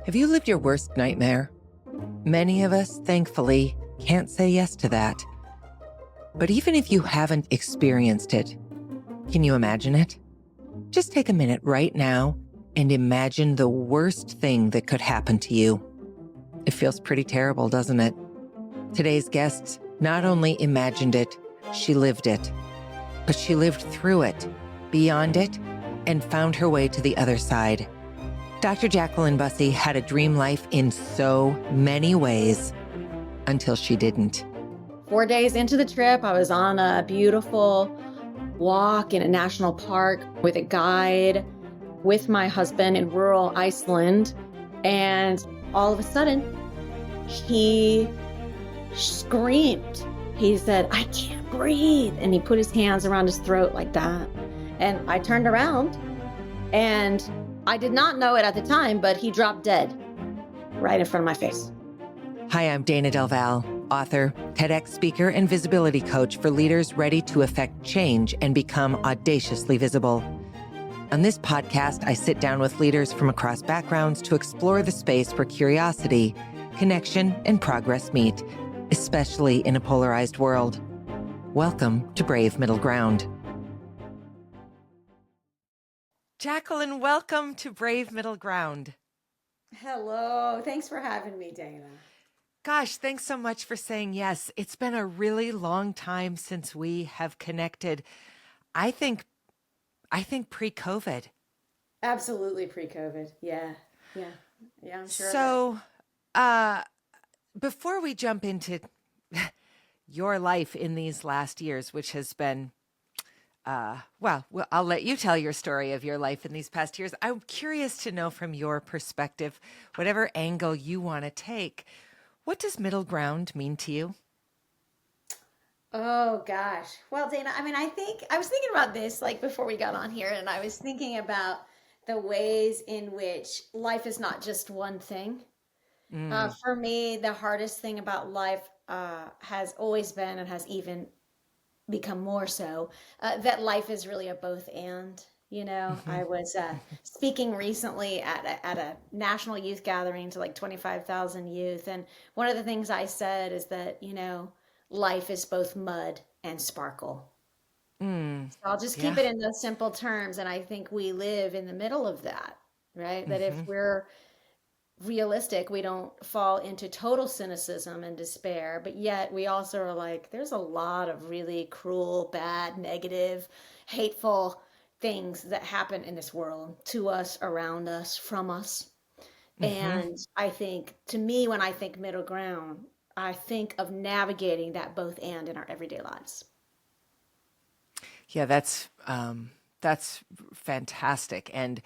Have you lived your worst nightmare? Many of us, thankfully, can't say yes to that. But even if you haven't experienced it, can you imagine it? Just take a minute right now and imagine the worst thing that could happen to you. It feels pretty terrible, doesn't it? Today's guest not only imagined it, she lived it. But she lived through it, beyond it, and found her way to the other side. Dr. Jacqueline Bussie had a dream life in so many ways until she didn't. 4 days into the trip, I was on a beautiful walk in a national park with a guide with my husband in rural Iceland. And all of a sudden, he screamed. He said, "I can't breathe." And he put his hands around his throat like that. And I turned around and I did not know it at the time, but he dropped dead right in front of my face. Hi, I'm Dana Del Val, author, TEDx speaker, and visibility coach for leaders ready to effect change and become audaciously visible. On this podcast, I sit down with leaders from across backgrounds to explore the space where curiosity, connection, and progress meet, especially in a polarized world. Welcome to Brave Middle Ground. Jacqueline, welcome to Brave Middle Ground. Hello. Thanks for having me, Dana. Gosh, thanks so much for saying yes. It's been a really long time since we have connected. I think pre-COVID. Absolutely pre-COVID. Yeah, I'm sure. So, before we jump into your life in these last years, which has been, well, I'll let you tell your story of your life in these past years. I'm curious to know from your perspective, whatever angle you want to take, what does middle ground mean to you? Oh gosh. Well, Dana, I was thinking about this like before we got on here, and I was thinking about the ways in which life is not just one thing. For me, the hardest thing about life has always been and has even become more so that life is really a both and. I was speaking recently at a national youth gathering to like 25,000 youth. And one of the things I said is that, life is both mud and sparkle. So I'll just keep Yeah. it in those simple terms. And I think we live in the middle of that, right? That if we're realistic, we don't fall into total cynicism and despair, but yet we also are like, there's a lot of really cruel, bad, negative, hateful things that happen in this world to us, around us, from us. And I think, to me, when I think middle ground, I think of navigating that both and in our everyday lives. Yeah, that's fantastic. And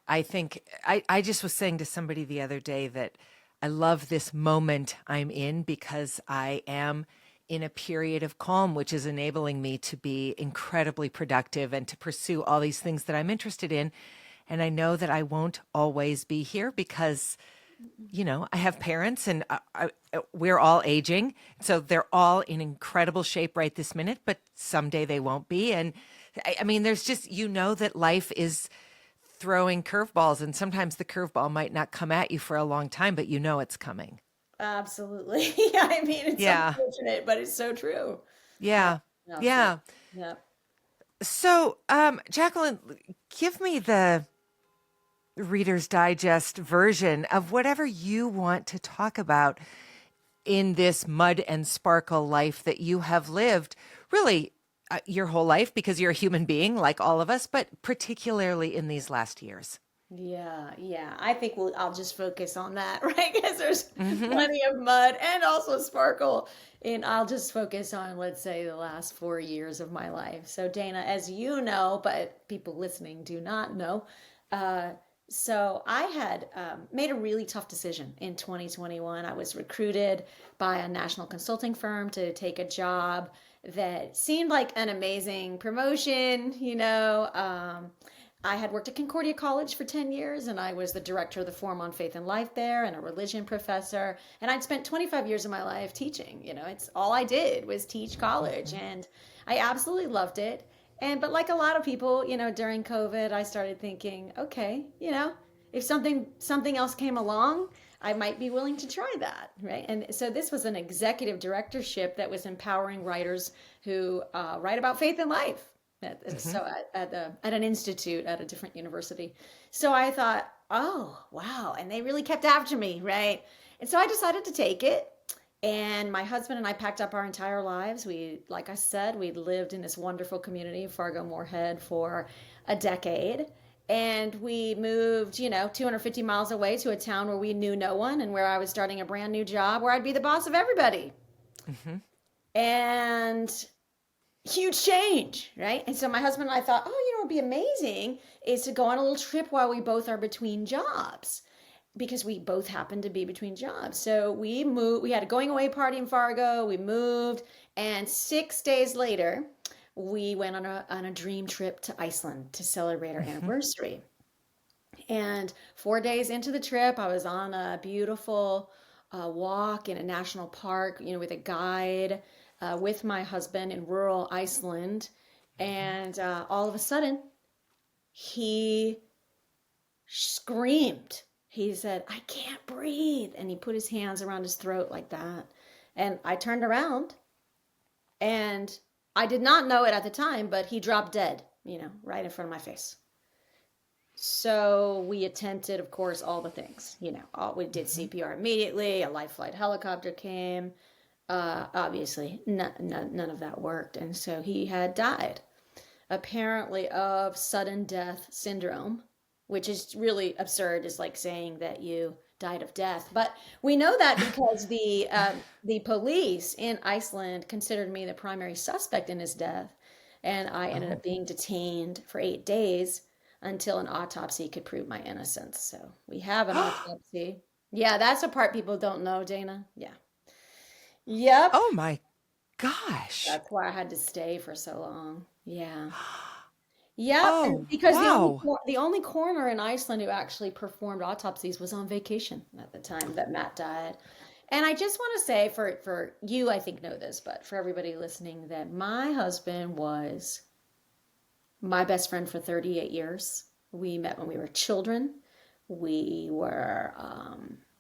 I think I just was saying to somebody the other day that I love this moment I'm in because I am in a period of calm, which is enabling me to be incredibly productive and to pursue all these things that I'm interested in. And I know that I won't always be here because, I have parents and we're all aging. So they're all in incredible shape right this minute, but someday they won't be. And I mean, there's just, that life is throwing curveballs, and sometimes the curveball might not come at you for a long time, but it's coming. Absolutely. I mean, it's Yeah. unfortunate, but it's so true. Yeah. No, Yeah. yeah. So, Jacqueline, give me the Reader's Digest version of whatever you want to talk about in this mud and sparkle life that you have lived, really your whole life, because you're a human being like all of us, but particularly in these last years. Yeah. I think I'll just focus on that, right? Because there's plenty of mud and also sparkle. And I'll just focus on, let's say, the last 4 years of my life. So, Dana, as you know, but people listening do not know, so I had made a really tough decision in 2021. I was recruited by a national consulting firm to take a job that seemed like an amazing promotion, I had worked at Concordia College for 10 years, and I was the director of the Forum on Faith and Life there and a religion professor. And I'd spent 25 years of my life teaching. It's all I did was teach college, and I absolutely loved it. But like a lot of people, during COVID, I started thinking, okay, if something else came along, I might be willing to try that, right? And so this was an executive directorship that was empowering writers who write about faith and life. Hmm. So at an institute at a different university. So I thought, oh wow, and they really kept after me, right? And so I decided to take it. And my husband and I packed up our entire lives. We, like I said, we lived in this wonderful community of Fargo Moorhead for a decade. And we moved, 250 miles away to a town where we knew no one and where I was starting a brand new job where I'd be the boss of everybody. Hmm. And huge change, right? And so my husband and I thought, oh, what'd be amazing is to go on a little trip while we both are between jobs because we both happened to be between jobs. So we moved, we had a going away party in Fargo, we moved, and 6 days later, we went on a dream trip to Iceland to celebrate our Hmm. anniversary. And 4 days into the trip, I was on a beautiful walk in a national park, with a guide with my husband in rural Iceland. And all of a sudden, he screamed. He said, I can't breathe. And he put his hands around his throat like that. And I turned around and I did not know it at the time, but he dropped dead, right in front of my face. So we attempted, of course, all the things. We did Hmm. CPR immediately. A life flight helicopter came. Obviously, none of that worked, and so he had died, apparently of sudden death syndrome, which is really absurd. Is like saying that you died of death, but we know that because the police in Iceland considered me the primary suspect in his death, and I ended Oh. up being detained for 8 days until an autopsy could prove my innocence. So we have an autopsy. Yeah, that's the part people don't know, Dana. Yeah. Yep. Oh my gosh. That's why I had to stay for so long. Yeah. Yep. And Oh, because wow. the only coroner in Iceland who actually performed autopsies was on vacation at the time that Matt died. And I just want to say for you, I think know this, but for everybody listening, that my husband was my best friend for 38 years. We met when we were children. We were,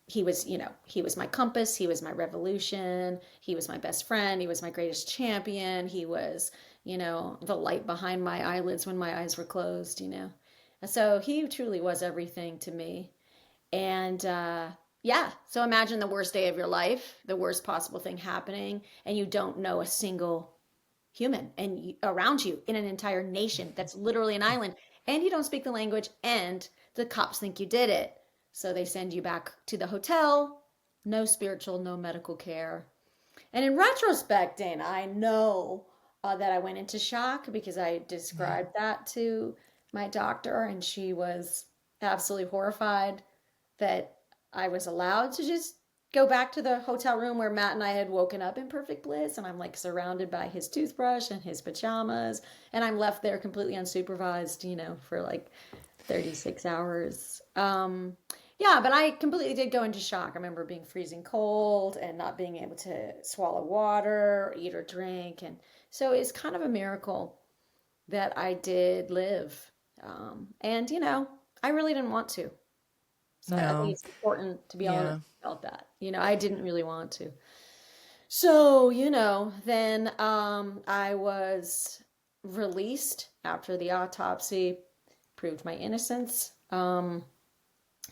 he was my compass. He was my revolution. He was my best friend. He was my greatest champion. He was, the light behind my eyelids when my eyes were closed. And so he truly was everything to me. And, yeah, so imagine the worst day of your life, the worst possible thing happening, and you don't know a single human around you in an entire nation that's literally an island, and you don't speak the language, and the cops think you did it, so they send you back to the hotel. No spiritual, no medical care. And in retrospect, Dana, I know that I went into shock because I Yeah. described that to my doctor, and she was absolutely horrified that I was allowed to just go back to the hotel room where Matt and I had woken up in perfect bliss. And I'm like surrounded by his toothbrush and his pajamas. And I'm left there completely unsupervised, for like 36 hours. Yeah, but I completely did go into shock. I remember being freezing cold and not being able to swallow water, or eat or drink. And so it's kind of a miracle that I did live. And, I really didn't want to. So I think No. it's important to be honest Yeah. about that. I didn't really want to. So, then I was released after the autopsy proved my innocence. And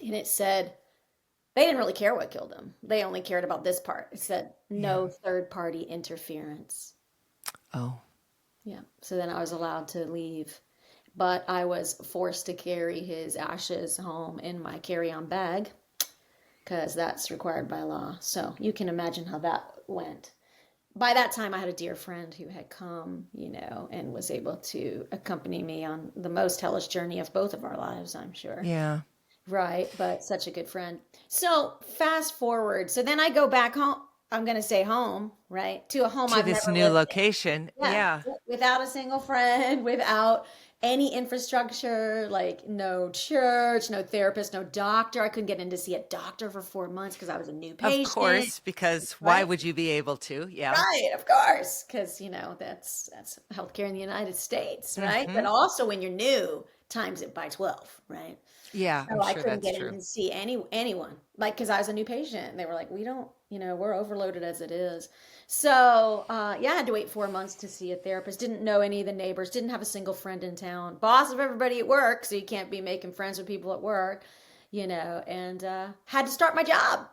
it said they didn't really care what killed him. They only cared about this part. It said Yeah. no third party interference. Oh. Yeah. So then I was allowed to leave. But I was forced to carry his ashes home in my carry on bag because that's required by law. So you can imagine how that went. By that time, I had a dear friend who had come, and was able to accompany me on the most hellish journey of both of our lives, I'm sure. Yeah. Right, but such a good friend. So fast forward. So then I go back home. I'm going to say home, right? To a home To I've this never new lived location. in. Yeah, Yeah. without a single friend, without any infrastructure, like no church, no therapist, no doctor. I couldn't get in to see a doctor for 4 months because I was a new Of patient, course, because why right? would you be able to? Yeah. Right, of course, because that's healthcare in the United States, right? But Hmm. also when you're new, times it by 12, right? Yeah, So I'm I sure couldn't that's get in true. to see anyone, like, because I was a new patient, and they were like, "We don't, we're overloaded as it is." So, yeah, I had to wait 4 months to see a therapist. Didn't know any of the neighbors. Didn't have a single friend in town. Boss of everybody at work, so you can't be making friends with people at work, and had to start my job.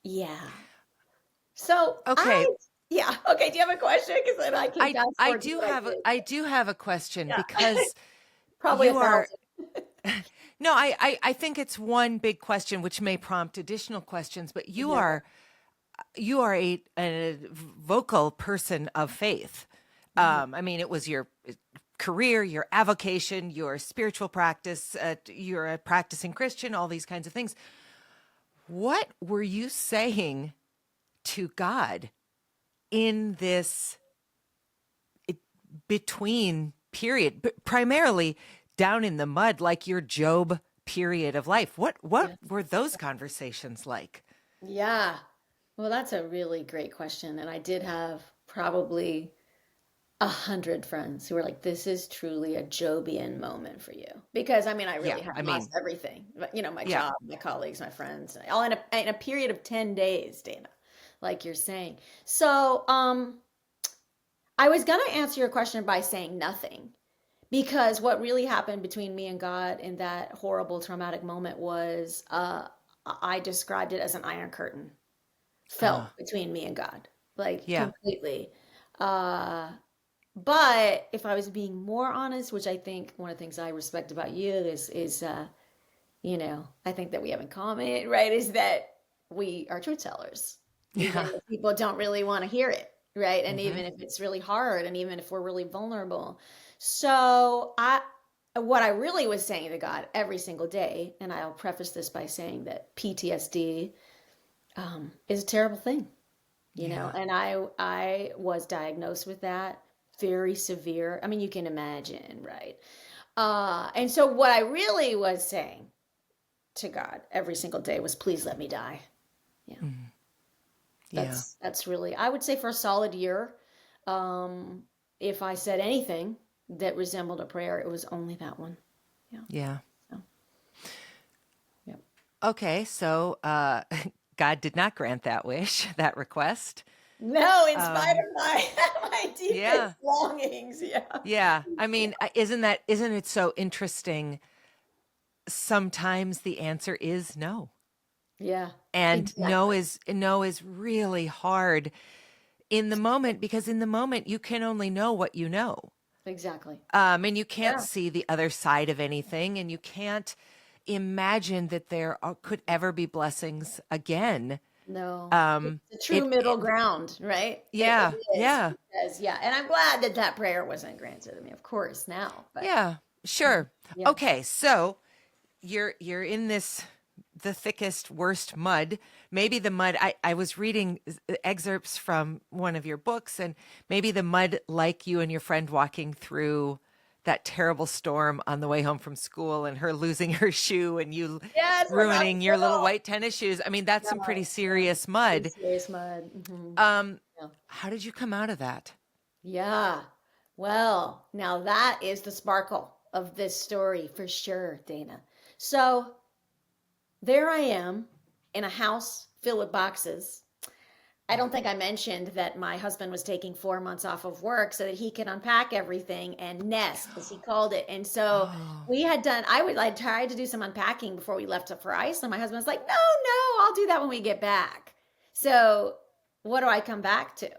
Yeah. So Okay, yeah. Okay. Do you have a question? Because then I can fast forward to what I did. I do have a question Yeah. because Probably a you are thousand. no, I think it's one big question which may prompt additional questions, but Yeah. you are a vocal person of faith. Mhm. I mean, it was your career, your avocation, your spiritual practice. You're a practicing Christian, all these kinds of things. What were you saying to God in this between period, but primarily down in the mud, like your Job period of life? What Yeah. were those conversations like? Yeah. Well, that's a really great question. And I did have probably 100 friends who were like, this is truly a Jobian moment for you. Because I mean, I Yeah, really had I lost mean, everything. But, my yeah. job, my colleagues, my friends, all in a period of 10 days, Dana, like you're saying. So, I was going to answer your question by saying nothing. Because what really happened between me and God in that horrible traumatic moment was I described it as an iron curtain Uh, fell between me and God, like yeah. completely. Uh, but if I was being more honest, which I think one of the things I respect about you is I think that we have in common, right, is that we are truth tellers, even Yeah. if people don't really want to hear it, right? And Hmm. even if it's really hard, and even if we're really vulnerable. So what I really was saying to God every single day, and I'll preface this by saying that PTSD is a terrible thing, Yeah. and I was diagnosed with that, very severe. I mean, you can imagine, right? And so what I really was saying to God every single day was, please let me die. Yeah. Mhm. Yeah. That's really, I would say, for a solid year. Um, if I said anything that resembled a prayer, it was only that one. Yeah. Yeah. So, yeah. Okay. So, God did not grant that wish, that request. No, in spite Um, of my my yeah. deepest longings. Yeah. Yeah. I mean, isn't it so interesting? Sometimes the answer is no. Yeah. And Exactly. no is really hard in the moment because in the moment you can only know what you know. Exactly. And you can't Yeah. see the other side of anything, and you can't imagine that could ever be blessings again. No, Um, it's a true middle ground, right? yeah, It is yeah, because, yeah, and I'm glad that that prayer wasn't granted to me, of course, now, but yeah, sure. yeah. Okay, so you're in this the thickest worst mud, maybe the mud. I was reading excerpts from one of your books, and maybe the mud, like you and your friend walking through that terrible storm on the way home from school and her losing her shoe and you Yes, we're about to ruining your little go. white tennis shoes. I mean, that's Yeah, some pretty yeah. serious Pretty mud. serious mud. Yeah. How did you come out of that? Yeah. Well, now that is the sparkle of this story for sure, Dana. So there I am in a house filled with boxes. I don't think I mentioned that my husband was taking 4 months off of work so that he could unpack everything and nest, as he called it. And so Oh, we had done, I tried to do some unpacking before we left for Iceland. My husband was like, no, no, I'll do that when we get back. So what do I come back to?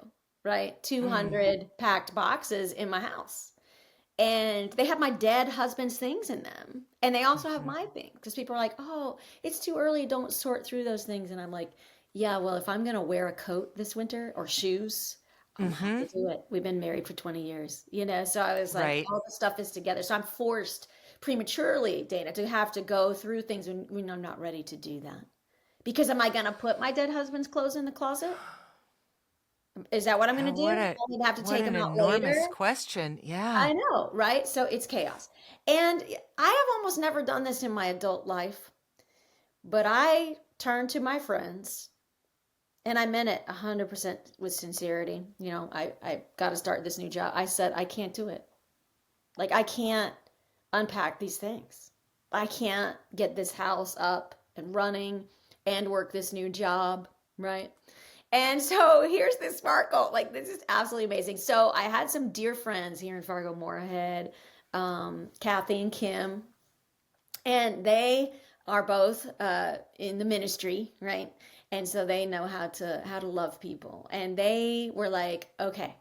Right? mm, 200 packed boxes in my house. And they have my dead husband's things in them. And they also have mhm, my things because people are like, oh, it's too early. Don't sort through those things. And I'm like, yeah, well, if I'm going to wear a coat this winter or shoes, I'm going to have mm-hmm, to do it. We've been married for 20 years, So I was like, right. all the stuff is together. So I'm forced prematurely, Dana, to have to go through things when I'm not ready to do that. Because am I going to put my dead husband's clothes in the closet? Is that what I'm going to do? I'm going to have to What take an them out enormous later. question. Yeah. I know, right? So it's chaos. And I have almost never done this in my adult life, but I turned to my friends and I meant it 100% with sincerity. I got to start this new job. I said, I can't do it. Like, I can't unpack these things. I can't get this house up and running and work this new job, right? And so here's this sparkle. Like, this is absolutely amazing. So I had some dear friends here in Fargo Moorhead, Kathy and Kim, and they are both in the ministry, right? And so they know how to love people. And they were like, okay,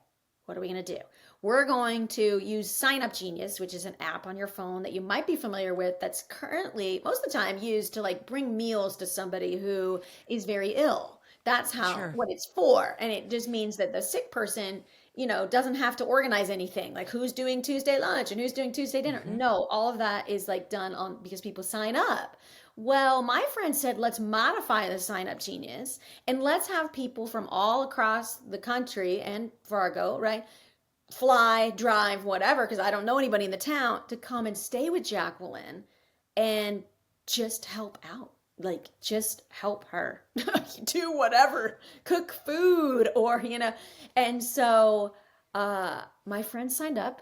what are we going to do? We're going to use Sign Up Genius, which is an app on your phone that you might be familiar with, that's currently most of the time used to like bring meals to somebody who is very ill. That's how Sure. what it's for. And it just means that the sick person, doesn't have to organize anything. Like, who's doing Tuesday lunch and who's doing Tuesday dinner. Hmm. No, all of that is like done on because people sign up. Well, my friend said, let's modify the Sign Up Genius and let's have people from all across the country and Fargo, right? Fly, drive, whatever, because I don't know anybody in the town, to come and stay with Jacqueline and just help out. Like, just help her do whatever, cook food, or. And so my friend signed up,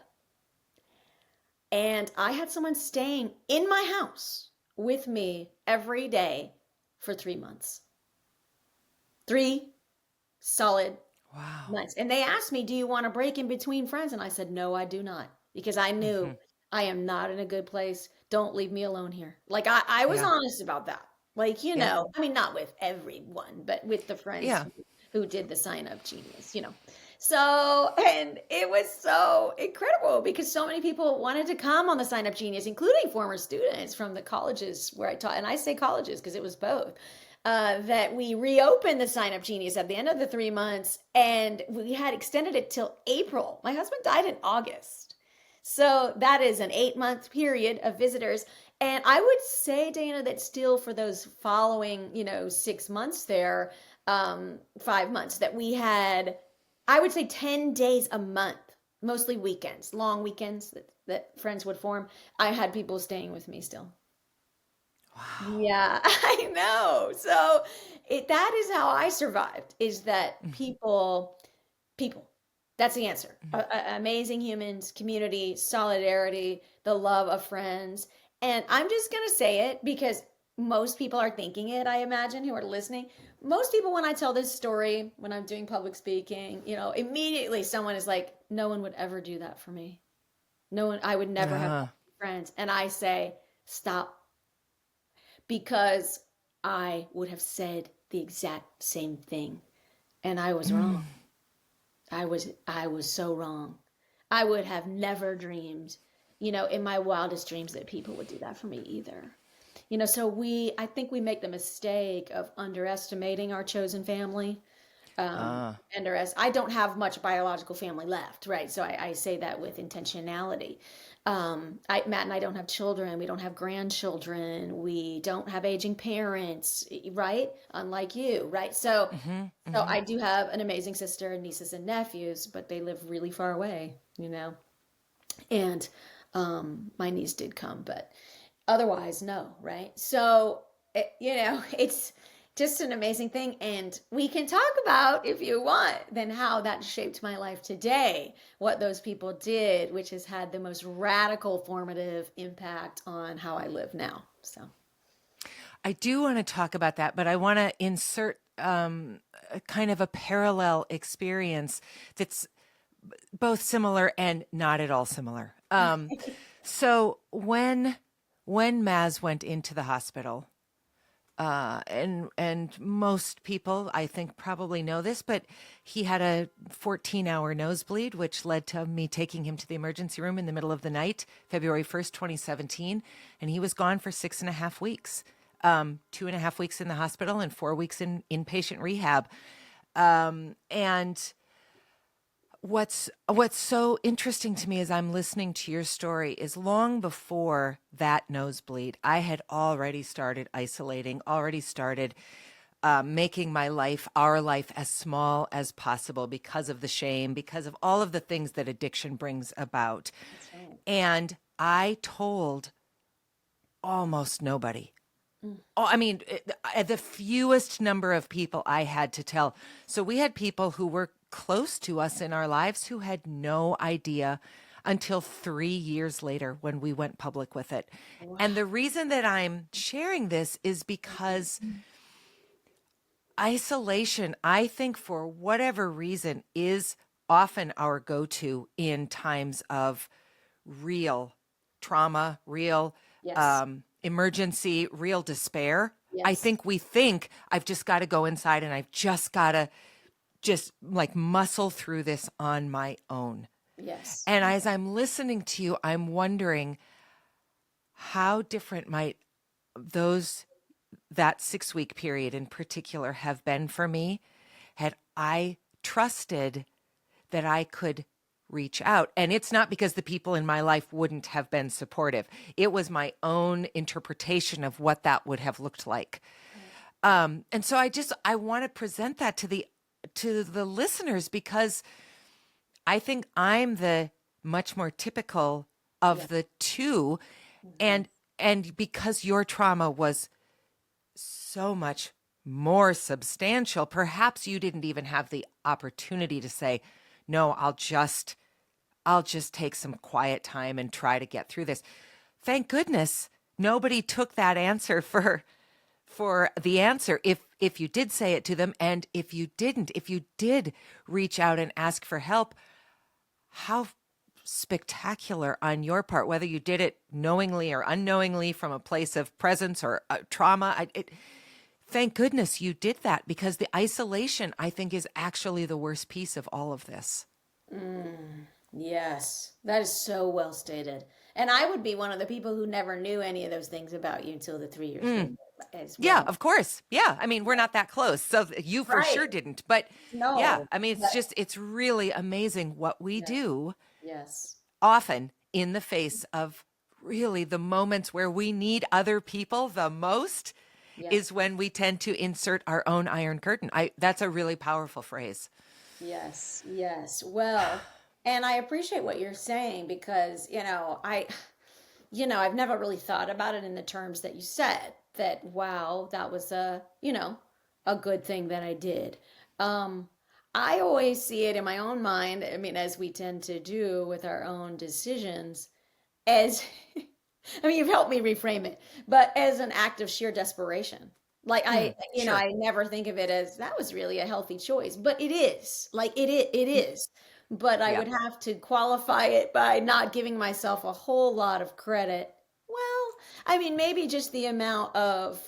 and I had someone staying in my house with me every day for 3 months. 3 solid Wow. months. And they asked me, do you want to break in between friends? And I said, no, I do not. Because I knew Hmm. I am not in a good place. Don't leave me alone here. Like, I was Yeah. honest about that. Like, Yep. I mean, not with everyone, but with the friends Yeah. who did the Sign Up Genius. So, and it was so incredible because so many people wanted to come on the Sign Up Genius, including former students from the colleges where I taught. And I say colleges because it was both. That we reopened the Sign Up Genius at the end of the 3 months, and we had extended it till April. My husband died in August. So that is an 8 month period of visitors. And I would say, Dana, that still for those following, 6 months there, 5 months, that we had, I would say 10 days a month, mostly weekends, long weekends that friends would form. I had people staying with me still. Wow. Yeah, I know. So that is how I survived, is that Hmm. people, that's the answer. Amazing humans, community, solidarity, the love of friends. And I'm just going to say it because most people are thinking it, I imagine, who are listening. Most people, when I tell this story, when I'm doing public speaking, immediately someone is like, no one would ever do that for me. No one, I would never have Uh, friends. And I say, stop, because I would have said the exact same thing, and I was wrong. mm. I was so wrong. I would have never dreamed, in my wildest dreams, that people would do that for me either. So I think we make the mistake of underestimating our chosen family. Uh, And as I don't have much biological family left, right? So I say that with intentionality. Matt and I don't have children. We don't have grandchildren. We don't have aging parents, right? Unlike you, right? So, hmm. so Hmm. I do have an amazing sister and nieces and nephews, but they live really far away. And my niece did come, but otherwise, no, right? So, it's just an amazing thing. And we can talk about, if you want, then how that shaped my life today, what those people did, which has had the most radical formative impact on how I live now. So, I do want to talk about that, but I want to insert a kind of a parallel experience that's both similar and not at all similar. So when Maz went into the hospital, and most people I think probably know this, but he had a 14-hour nosebleed, which led to me taking him to the emergency room in the middle of the night, February 1st, 2017, and he was gone for 6.5 weeks. 2.5 weeks in the hospital and 4 weeks in inpatient rehab. And what's so interesting to me as I'm listening to your story is long before that nosebleed, I had already started isolating, already started making my life, our life, as small as possible because of the shame, because of all of the things that addiction brings about. that's right. And I told almost nobody. Mm. Oh, I mean, the fewest number of people I had to tell. So we had people who were close to us in our lives who had no idea. until 3 years later when we went public with it. And Wow. the reason that I'm sharing this is because isolation, I think, for whatever reason, is often our go to in times of real trauma, real Yes. emergency, real despair. I Yes. think we think I've just got to go inside and I've just got to just like muscle through this on my own. Yes. And as I'm listening to you, I'm wondering how different might those that 6 week period in particular have been for me had I trusted that I could reach out. And it's not because the people in my life wouldn't have been supportive. It was my own interpretation of what that would have looked like. Right. And so I want to present that to the listeners because I think I'm the much more typical Yeah. of the two. Mhm. And because your trauma was so much more substantial, perhaps you didn't even have the opportunity to say, no, I'll just take some quiet time and try to get through this. Thank goodness nobody took that answer for the answer if you did say it to them, and if you didn't, if you did reach out and ask for help, how spectacular on your part, whether you did it knowingly or unknowingly from a place of presence or trauma. Thank goodness you did that, because the isolation, I think, is actually the worst piece of all of this. Mm, yes, that is so well stated. And I would be one of the people who never knew any of those things about you until the 3 years later Mm. as Yeah, well. of course. Yeah. I mean, we're not that close. So you for Right. sure didn't. But yeah, No. I mean, But it's really amazing what we yes. do Yes. often in the face of really the moments where we need other people the most Yeah. is when we tend to insert our own iron curtain. That's a really powerful phrase. Yes. Yes. Well, and I appreciate what you're saying because, I've never really thought about it in the terms that you said that, wow, that was a good thing that I did. Um, I always see it in my own mind. I mean, as we tend to do with our own decisions, as I mean, you've helped me reframe it, but as an act of sheer desperation. Like Sure. I never think of it as that was really a healthy choice, but it is. Like it is. But I Yeah. would have to qualify it by not giving myself a whole lot of credit. Well, I mean, maybe just the amount of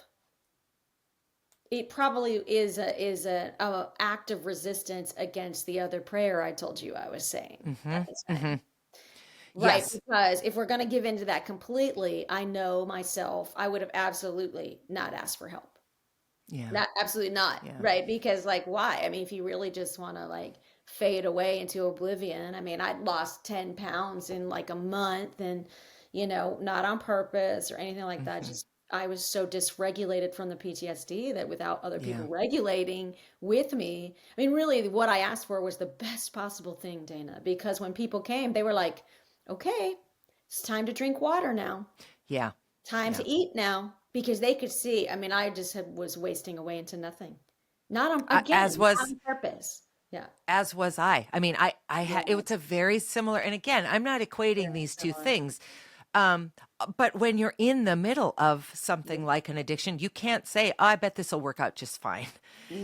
it probably is a act of resistance against the other prayer I told you I was saying. Hmm. I was Hmm. saying. Right, Yes. because if we're going to give into that completely, I know myself, I would have absolutely not asked for help. Yeah. Not absolutely not, Yeah. right? Because like why? I mean, if you really just want to like fade away into oblivion, I mean, I'd lost 10 pounds in like a month and not on purpose or anything like that. Hmm. Just I was so dysregulated from the PTSD that without other Yeah. people regulating with me, I mean, really what I asked for was the best possible thing, Dana, because when people came, they were like, okay, it's time to drink water now. Yeah. Time Yeah. to eat now. Because they could see, I mean, was wasting away into nothing. Not on, As again, not was on purpose. Yeah. as was I. I mean, I had it was Yes. a very similar, and again, I'm not equating Very these two similar. things. Um, but when you're in the middle of Yeah. something like an addiction, you can't say, oh, "I bet this will work out just fine."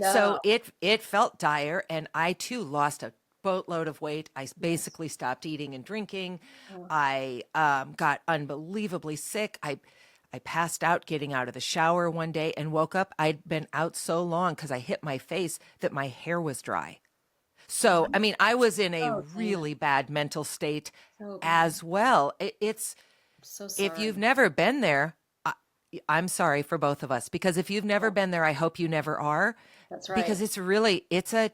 So No. it felt dire, and I too lost a boatload of weight. I Yes. basically stopped eating and drinking. Oh, I got unbelievably sick. I passed out getting out of the shower one day and woke up. I'd been out so long because I hit my face that my hair was dry. So, I mean, I was in a oh, Dana. really bad mental state So bad. as well. It's I'm so if you've sorry. never been there, I'm sorry for both of us, because if you've never Yeah, been there, I hope you never are, that's because right. it's really it's a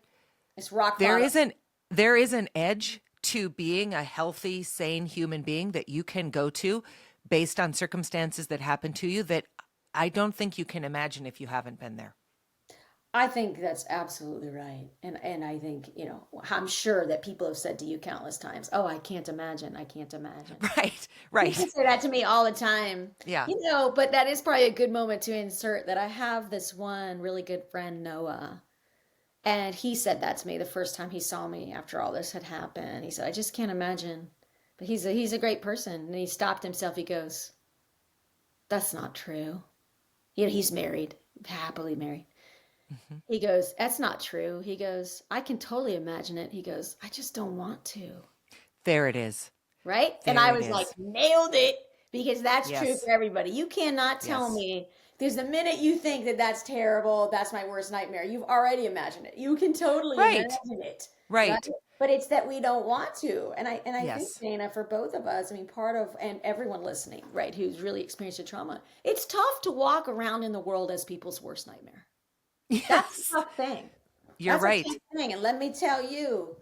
It's rock there bottom. isn't there is an edge to being a healthy, sane human being that you can go to based on circumstances that happen to you that I don't think you can imagine if you haven't been there. I think that's absolutely right. And I think, I'm sure that people have said to you countless times, "Oh, I can't imagine. I can't imagine." Right, People right. say that to me all the time. Yeah. But that is probably a good moment to insert that I have this one really good friend, Noah. And he said that to me the first time he saw me after all this had happened. He said, I just can't imagine But he's a great person. And he stopped himself. He goes, "That's not true." He's married, happily married. Mhm. He goes, "That's not true." He goes, "I can totally imagine it." He goes, "I just don't want to." There it is. Right? And There I it was like, is. nailed it, because that's true Yes. for everybody. You cannot tell Yes. me, because the minute you think that that's terrible, that's my worst nightmare, you've already imagined it. You can totally Right. imagine it, right? Right. But it's that we don't want to. And I think, Yes. Dana, for both of us, I mean, part of, and everyone listening, right, who's really experienced a trauma, it's tough to walk around in the world as people's worst nightmare. That's a Yes. tough thing. You're That's a right. tough thing. And let me tell you,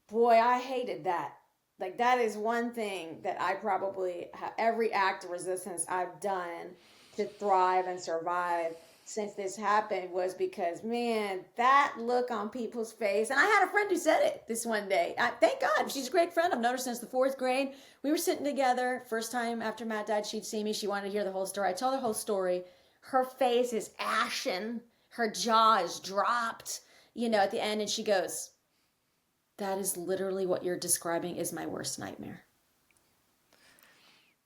boy, I hated that. Like, that is one thing that I probably every act of resistance I've done to thrive and survive since this happened was because, man, that look on people's face. And I had a friend who said it this one day. Thank God, she's a great friend. I've known her since the fourth grade. We were sitting together. First time after Matt died, she'd see me. She wanted to hear the whole story. I told her the whole story. Her face is ashen. Her jaw is dropped, at the end. And she goes, "That is literally what you're describing is my worst nightmare."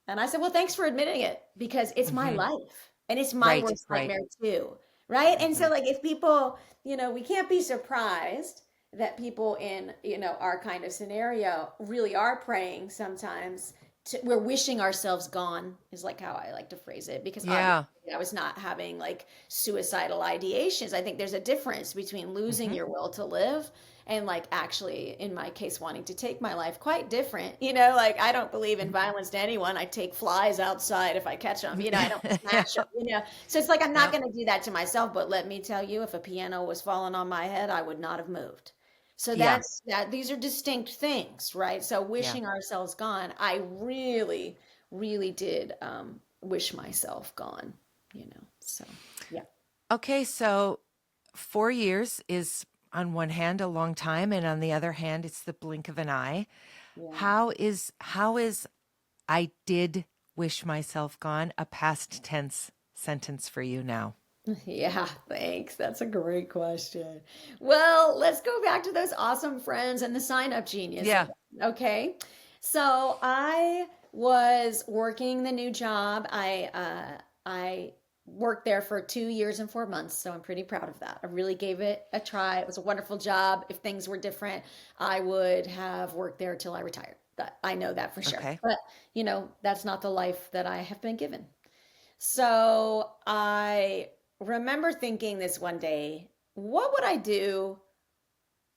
And I said, "Well, thanks for admitting it, because it's my Hmm. life and it's my Right. worst Right. nightmare too." Right. And so, Hmm. like, if people, we can't be surprised that people in, our kind of scenario really are praying sometimes. We're wishing ourselves gone, is like how I like to phrase it, because obviously Yeah. I was not having like suicidal ideations. I think there's a difference between losing Hmm. your will to live and, like, actually, in my case, wanting to take my life. Quite different. Like, I don't believe in violence to anyone. I take flies outside if I catch them. I don't Yeah. smash them. So it's like, I'm not Yeah. going to do that to myself. But let me tell you, if a piano was falling on my head, I would not have moved. So Yeah. that's that. These are distinct things, right? So Yeah. wishing ourselves gone, I really, really did wish myself gone. So yeah, Okay. So 4 years is on one hand a long time, and on the other hand, it's the blink of an eye. yeah. How is I did wish myself gone a past tense sentence for you now? Yeah, thanks. That's a great question. Well, let's go back to those awesome friends and the sign up genius Yeah. again. Okay. So I was working the new job. I worked there for 2 years and 4 months, so I'm pretty proud of that. I really gave it a try. It was a wonderful job. If things were different, I would have worked there till I retired. That I know that for sure. Okay. But, that's not the life that I have been given. So I remember thinking this one day, what would I do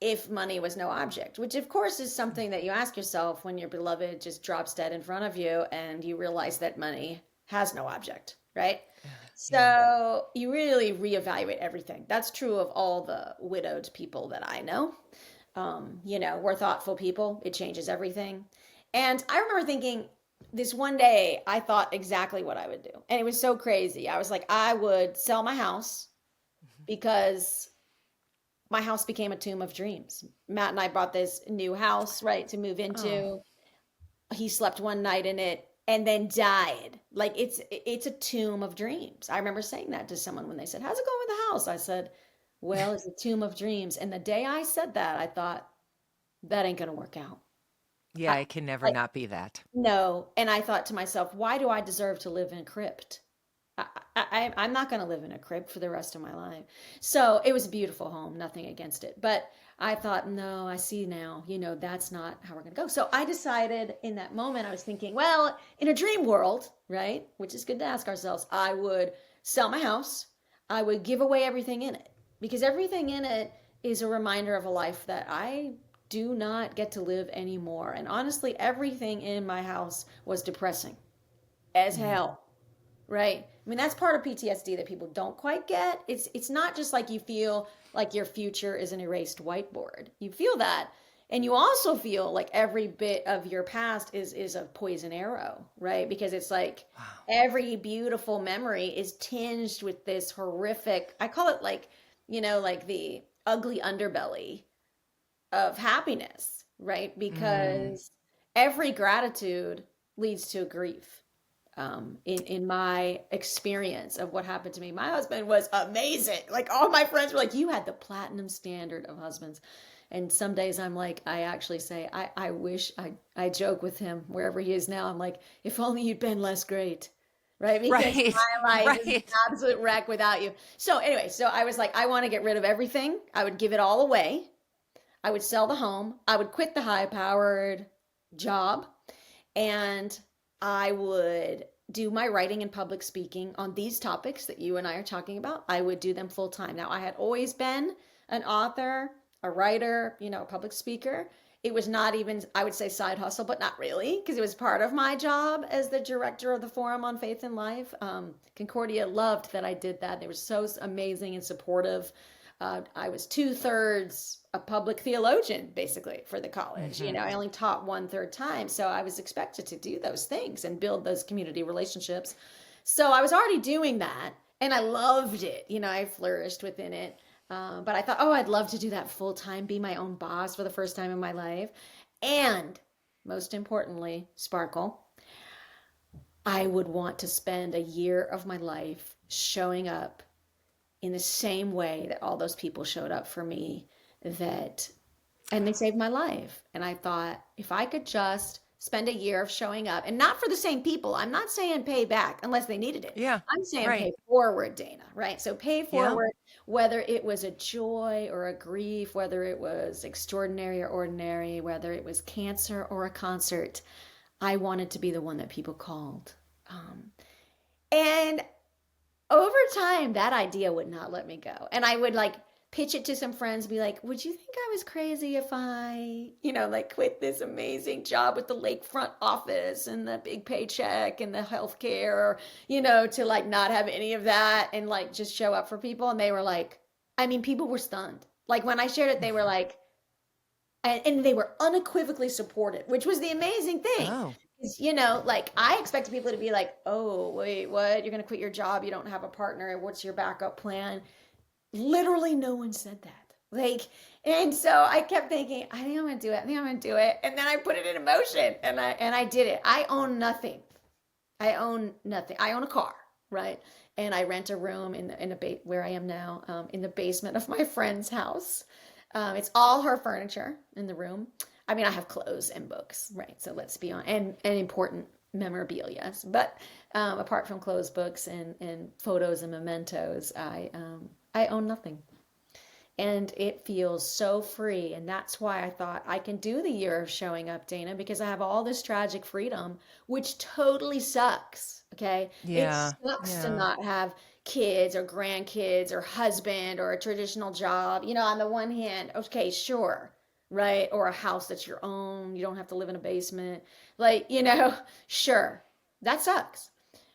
if money was no object? Which, of course, is something that you ask yourself when your beloved just drops dead in front of you and you realize that money has no object, right? Yeah. So you really reevaluate everything. That's true of all the widowed people that I know. We're thoughtful people, it changes everything. And I remember thinking, this one day, I thought exactly what I would do. And it was so crazy. I was like, I would sell my house, because my house became a tomb of dreams. Matt and I bought this new house, right, to move Oh, into. He slept one night in it and then died. Like, it's a tomb of dreams. I remember saying that to someone when they said, "How's it going with the house?" I said, "Well, it's a tomb of dreams." And the day I said that, I thought, that ain't gonna work out. yeah, I, it can never like, not be that. no. And I thought to myself, why do I deserve to live in a crypt? I'm not going to live in a crib for the rest of my life. So it was a beautiful home, nothing against it. But I thought, no, I see now, that's not how we're going to go. So I decided in that moment, I was thinking, well, in a dream world, right, which is good to ask ourselves, I would sell my house, I would give away everything in it, because everything in it is a reminder of a life that I do not get to live anymore. And honestly, everything in my house was depressing as Mm. hell. Right. I mean, that's part of PTSD that people don't quite get. It's not just like you feel like your future is an erased whiteboard. You feel that. And you also feel like every bit of your past is a poison arrow, right? Because it's like Wow. every beautiful memory is tinged with this horrific, I call it like, like the ugly underbelly of happiness, right? Mm. Because every gratitude leads to grief. In my experience of what happened to me, my husband was amazing. Like, all my friends were like, "You had the platinum standard of husbands," And some days I'm like, I actually say, I wish I joke with him wherever he is now. I'm like, if only you'd been less great. Right? Because Right. my life is an Right. absolute wreck without you. So anyway, so I was like, I want to get rid of everything. I would give it all away. I would sell the home. I would quit the high powered job, and I would do my writing and public speaking on these topics that you and I are talking about. I would do them full time. Now, I had always been an author, a writer, a public speaker. It was not even, I would say, side hustle, but not really, because it was part of my job as the director of the Forum on Faith and Life. Concordia loved that I did that. They were so amazing and supportive. I was 2/3 a public theologian, basically, for the college. I only taught 1/3 time. So I was expected to do those things and build those community relationships. So I was already doing that and I loved it. I flourished within it. But I thought, oh, I'd love to do that full time, be my own boss for the first time in my life. And most importantly, Sparkle, I would want to spend a year of my life showing up in the same way that all those people showed up for me, and they saved my life. And I thought, if I could just spend a year of showing up, and not for the same people, I'm not saying pay back unless they needed it. Yeah. I'm saying Right. pay forward, Dana, right? So pay Yeah. forward, whether it was a joy or a grief, whether it was extraordinary or ordinary, whether it was cancer or a concert. I wanted to be the one that people called. And over time, that idea would not let me go. And I would like pitch it to some friends, be like, would you think I was crazy if I, like quit this amazing job with the lakefront office and the big paycheck and the healthcare, to like not have any of that and like just show up for people? And they were like, I mean, people were stunned. Like when I shared it, they were like, and they were unequivocally supportive, which was the amazing thing. Oh. Like I expected people to be like, oh, wait, what? You're going to quit your job. You don't have a partner. What's your backup plan? Literally no one said that. And so I kept thinking, I think I'm going to do it. I think I'm going to do it. And then I put it in motion and I did it. I own nothing. I own a car, right? And I rent a room where I am now, in the basement of my friend's house. It's all her furniture in the room. I mean, I have clothes and books, right? So let's be on, and important memorabilia. But apart from clothes, books, and photos and mementos, I own nothing. And it feels so free. And that's why I thought I can do the year of showing up, Dana, because I have all this tragic freedom, which totally sucks. Okay. Yeah. It sucks to Yeah. not have kids or grandkids or husband or a traditional job. On the one hand, okay, sure, right? Or a house that's your own. You don't have to live in a basement. Sure, that sucks.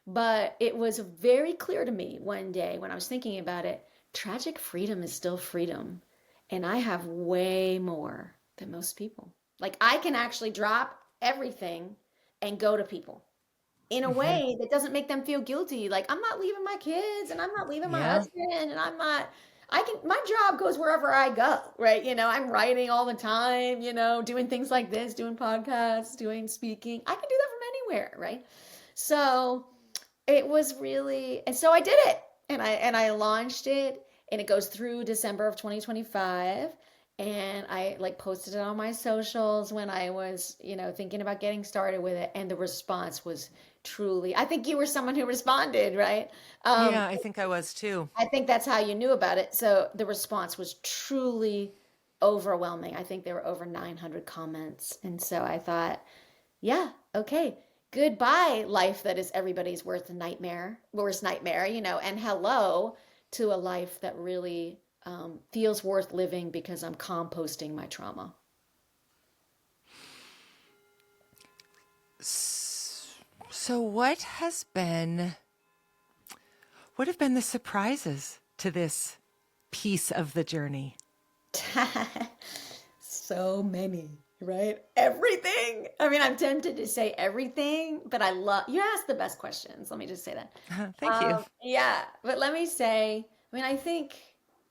But it was very clear to me one day when I was thinking about it, tragic freedom is still freedom. And I have way more than most people. Like I can actually drop everything and go to people in a Hmm. way that doesn't make them feel guilty. Like I'm not leaving my kids and I'm not leaving my Yeah. husband and my job goes wherever I go, right? I'm writing all the time, doing things like this, doing podcasts, doing speaking. I can do that from anywhere, right? So it was really, and so I did it and I launched it and it goes through December of 2025. And I like posted it on my socials when I was, thinking about getting started with it. And the response was truly, I think you were someone who responded, right? Yeah, I think I was too. I think that's how you knew about it. So the response was truly overwhelming. I think there were over 900 comments. And so I thought, yeah, okay, goodbye, life that is everybody's worst nightmare, and hello to a life that really feels worth living because I'm composting my trauma. So what have been the surprises to this piece of the journey? So many, right? Everything. I mean, I'm tempted to say everything, but you asked the best questions. Let me just say that. Thank you. Yeah, but let me say, I mean, I think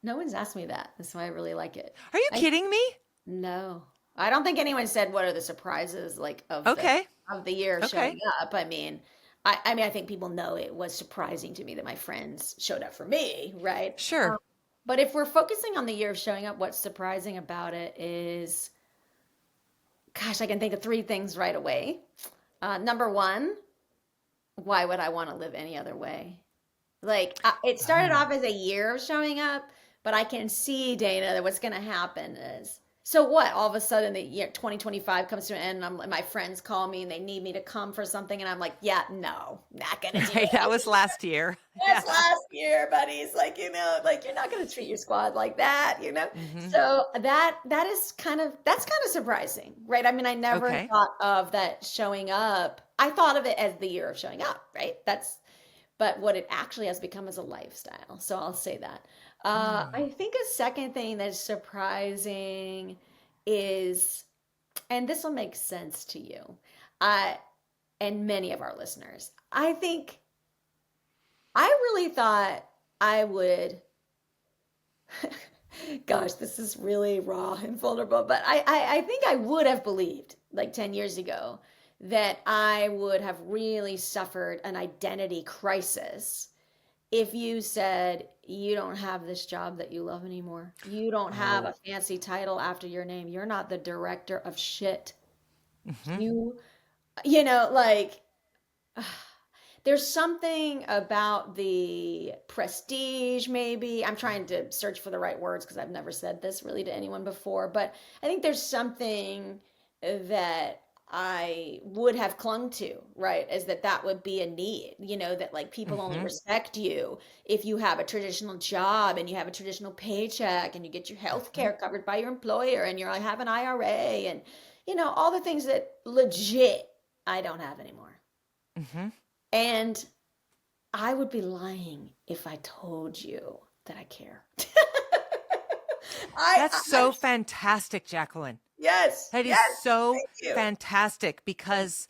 no one's asked me that. That's why I really like it. Are you kidding me? No, I don't think anyone said what are the surprises like Okay. of the year Okay. showing up. I think people know it was surprising to me that my friends showed up for me, right? Sure. But if we're focusing on the year of showing up, what's surprising about it is, gosh, I can think of three things right away. Number one, why would I want to live any other way? Like, it started Oh, off as a year of showing up, but I can see, Dana, that what's going to happen is, so what? All of a sudden, the year 2025 comes to an end, and my friends call me and they need me to come for something, and I'm like, yeah, no, not going to do right. That it. was last year. Yeah. That's last year, buddies. Like, like you're not going to treat your squad like that. Hmm. So that's kind of surprising, right? I mean, I never Okay. thought of that showing up. I thought of it as the year of showing up, right? But what it actually has become is a lifestyle. So I'll say that. Mm. I think a second thing that's surprising is, and this will make sense to you, uh, and many of our listeners. I think I really thought I would, gosh, this is really raw and vulnerable, but I think I would have believed like 10 years ago that I would have really suffered an identity crisis if you said, you don't have this job that you love anymore. You don't have a Oh. fancy title after your name. You're not the director of shit. Hmm. You, like, there's something about the prestige, maybe. I'm trying to search for the right words because I've never said this really to anyone before, but I think there's something that I would have clung to, right? Is that would be a need, that like people only Hmm. respect you if you have a traditional job and you have a traditional paycheck and you get your health Hmm. care covered by your employer and you have an IRA and, all the things that legit I don't have anymore. Hmm. And I would be lying if I told you that I care. That's I'm so fantastic, Jacqueline. yes, That is yes, so thank you. fantastic because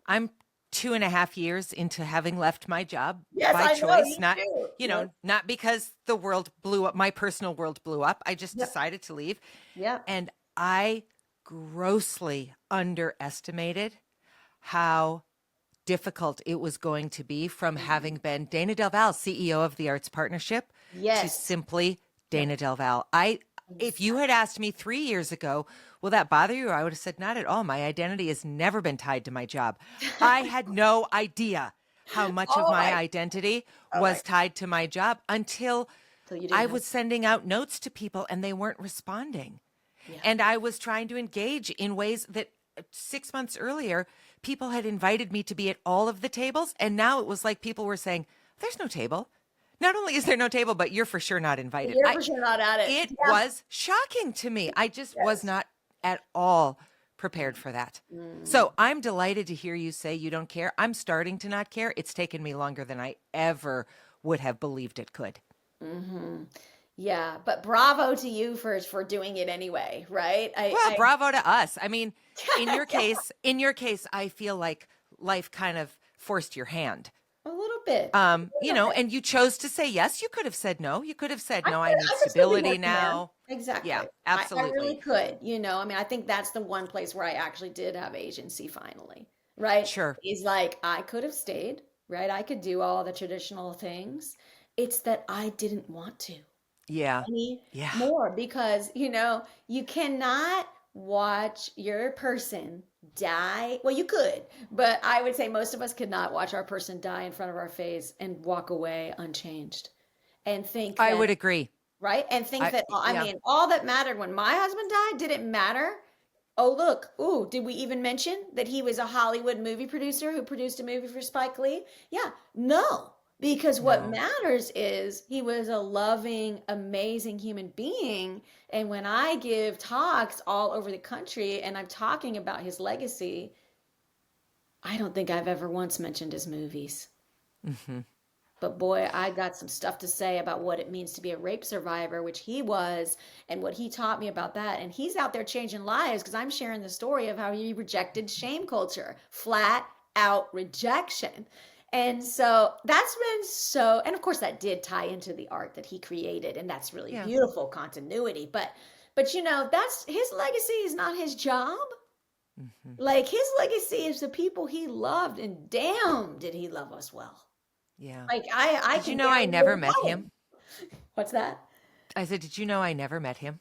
I'm 2.5 years into having left my job Yes, by I know, choice, you too. Yep, not because the world blew up, my personal world blew up. I just yep, decided to leave. yep. And I grossly underestimated how difficult it was going to be from having Mhm. been Dana Del Val, CEO of the Arts Partnership, to Yes, simply yep. Dana Del Val. If you had Exactly. asked me 3 years ago, will that bother you? I would have said, not at all. My identity has never been tied to my job. I had no idea how much of Oh my my, identity oh my, was tied to my job until so you didn't I know. was sending out notes to people and they weren't responding. Yeah. And I was trying to engage in ways that 6 months earlier, people had invited me to be at all of the tables. And now it was like people were saying, there's no table. Not only is there no table, but you're for sure not invited. You're for sure not at it. It Yeah. was shocking to me. I just was Yes. not at all prepared for that. Mm. So I'm delighted to hear you say you don't care. I'm starting to not care. It's taken me longer than I ever would have believed it could. Hmm. Yeah, but bravo to you for doing it anyway, right? Well, bravo to us. I mean, Yeah, in your case, I feel like life kind of forced your hand. a little bit, a little bit. And you chose to say yes. You could have said no. You could have said, I no, I could need I could still be more stability command. now. Yeah, Exactly. I really absolutely. could, I mean, I think that's the one place where I actually did have agency finally, right? Sure. Is like I could have stayed, right? I could do all the traditional things. It's that I didn't want to Yeah. any Yeah. more because you cannot watch your person die. Well, you could, but I would say most of us could not watch our person die in front of our face and walk away unchanged and think I that, would agree. right, and think that, I Yeah. mean, all that mattered when my husband died didn't matter. Oh, look. Ooh, did we even mention that he was a Hollywood movie producer who produced a movie for Spike Lee? Yeah, no. Because what No. matters is he was a loving, amazing human being. And when I give talks all over the country and I'm talking about his legacy, I don't think I've ever once mentioned his movies. Hmm. But boy, I got some stuff to say about what it means to be a rape survivor, which he was, and what he taught me about that. And he's out there changing lives because I'm sharing the story of how he rejected shame culture, flat out rejection. And so that's been so, and of course that did tie into the art that he created, and that's really Yeah. beautiful continuity. But that's his legacy is not his job. Hmm. Like his legacy is the people he loved, and damn, did he love us well. Yeah. Like I Did you can know I guarantee never you met him? home. What's that? I said, did you know I never met him?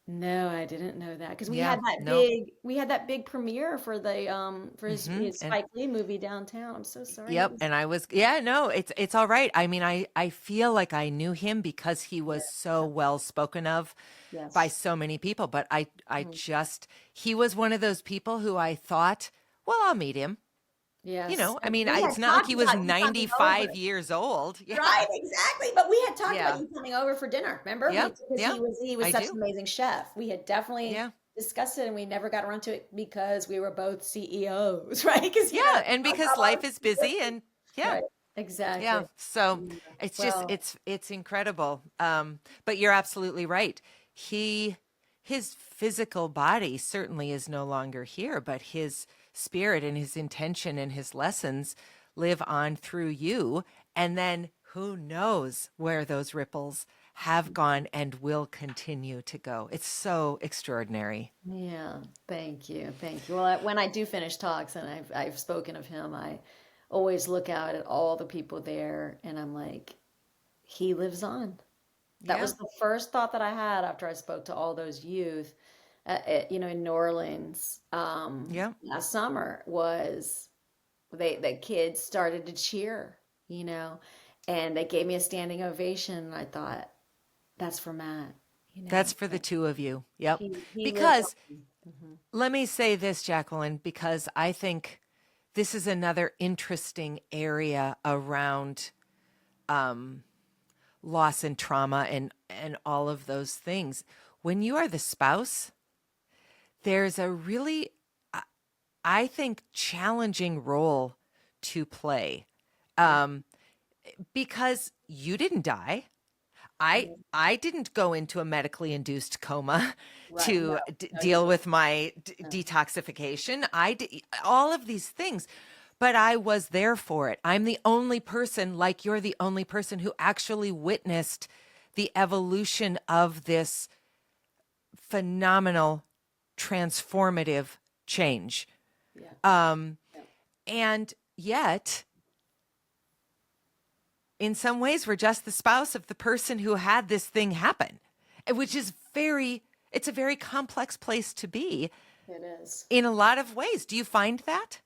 No, I didn't know that because Yeah, no. we had that big premiere for his And Spike Lee movie downtown. I'm so sorry that yep, was and I was, yeah, no, it's all right. I mean, I feel like I knew him because he yeah, was so well spoken of by yes. so many people, but I Mhm. just he was one of those people who I thought, well, I'll meet him. You Yes. know, I And mean, we had it's not like talked he was about you coming over. 95 years old. Yeah. Right, exactly. But we had talked about Yeah. you coming over for dinner. Remember? Yep. Because Yeah. he was I such do. an amazing chef. We had definitely Yeah. discussed it and we never got around to it because we were both CEOs, right? Because Yeah, and because life is busy and yeah. right. Exactly. Yeah. So Yeah. it's just Well, it's incredible. But you're absolutely right. He his physical body certainly is no longer here, but his spirit and his intention and his lessons live on through you. And then who knows where those ripples have gone and will continue to go. It's so extraordinary. yeah, thank you. Thank you. Well, when I do finish talks and I've spoken of him, I always look out at all the people there and I'm like, he lives on. That Yeah. was the first thought that I had after I spoke to all those youth, in New Orleans Yeah. last summer was the kids started to cheer, you know, and they gave me a standing ovation. And I thought, that's for Matt, you That's know. for the two of you. Yep. He lives Because on. Mhm. let me say this, Jacqueline, because I think this is another interesting area around loss and trauma and all of those things. When you are the spouse, there's a really, I think, challenging role to play Yeah. because you didn't die. I Yeah. I didn't go into a medically induced coma Right. No, to no, you deal did. with my No. detoxification. I did all of these things, but I was there for it. I'm the only person, like you're the only person who actually witnessed the evolution of this phenomenal transformative change. Yeah. Yeah. And yet, in some ways, we're just the spouse of the person who had this thing happen, which is it's a very complex place to be It is. in a lot of ways. Do you find that?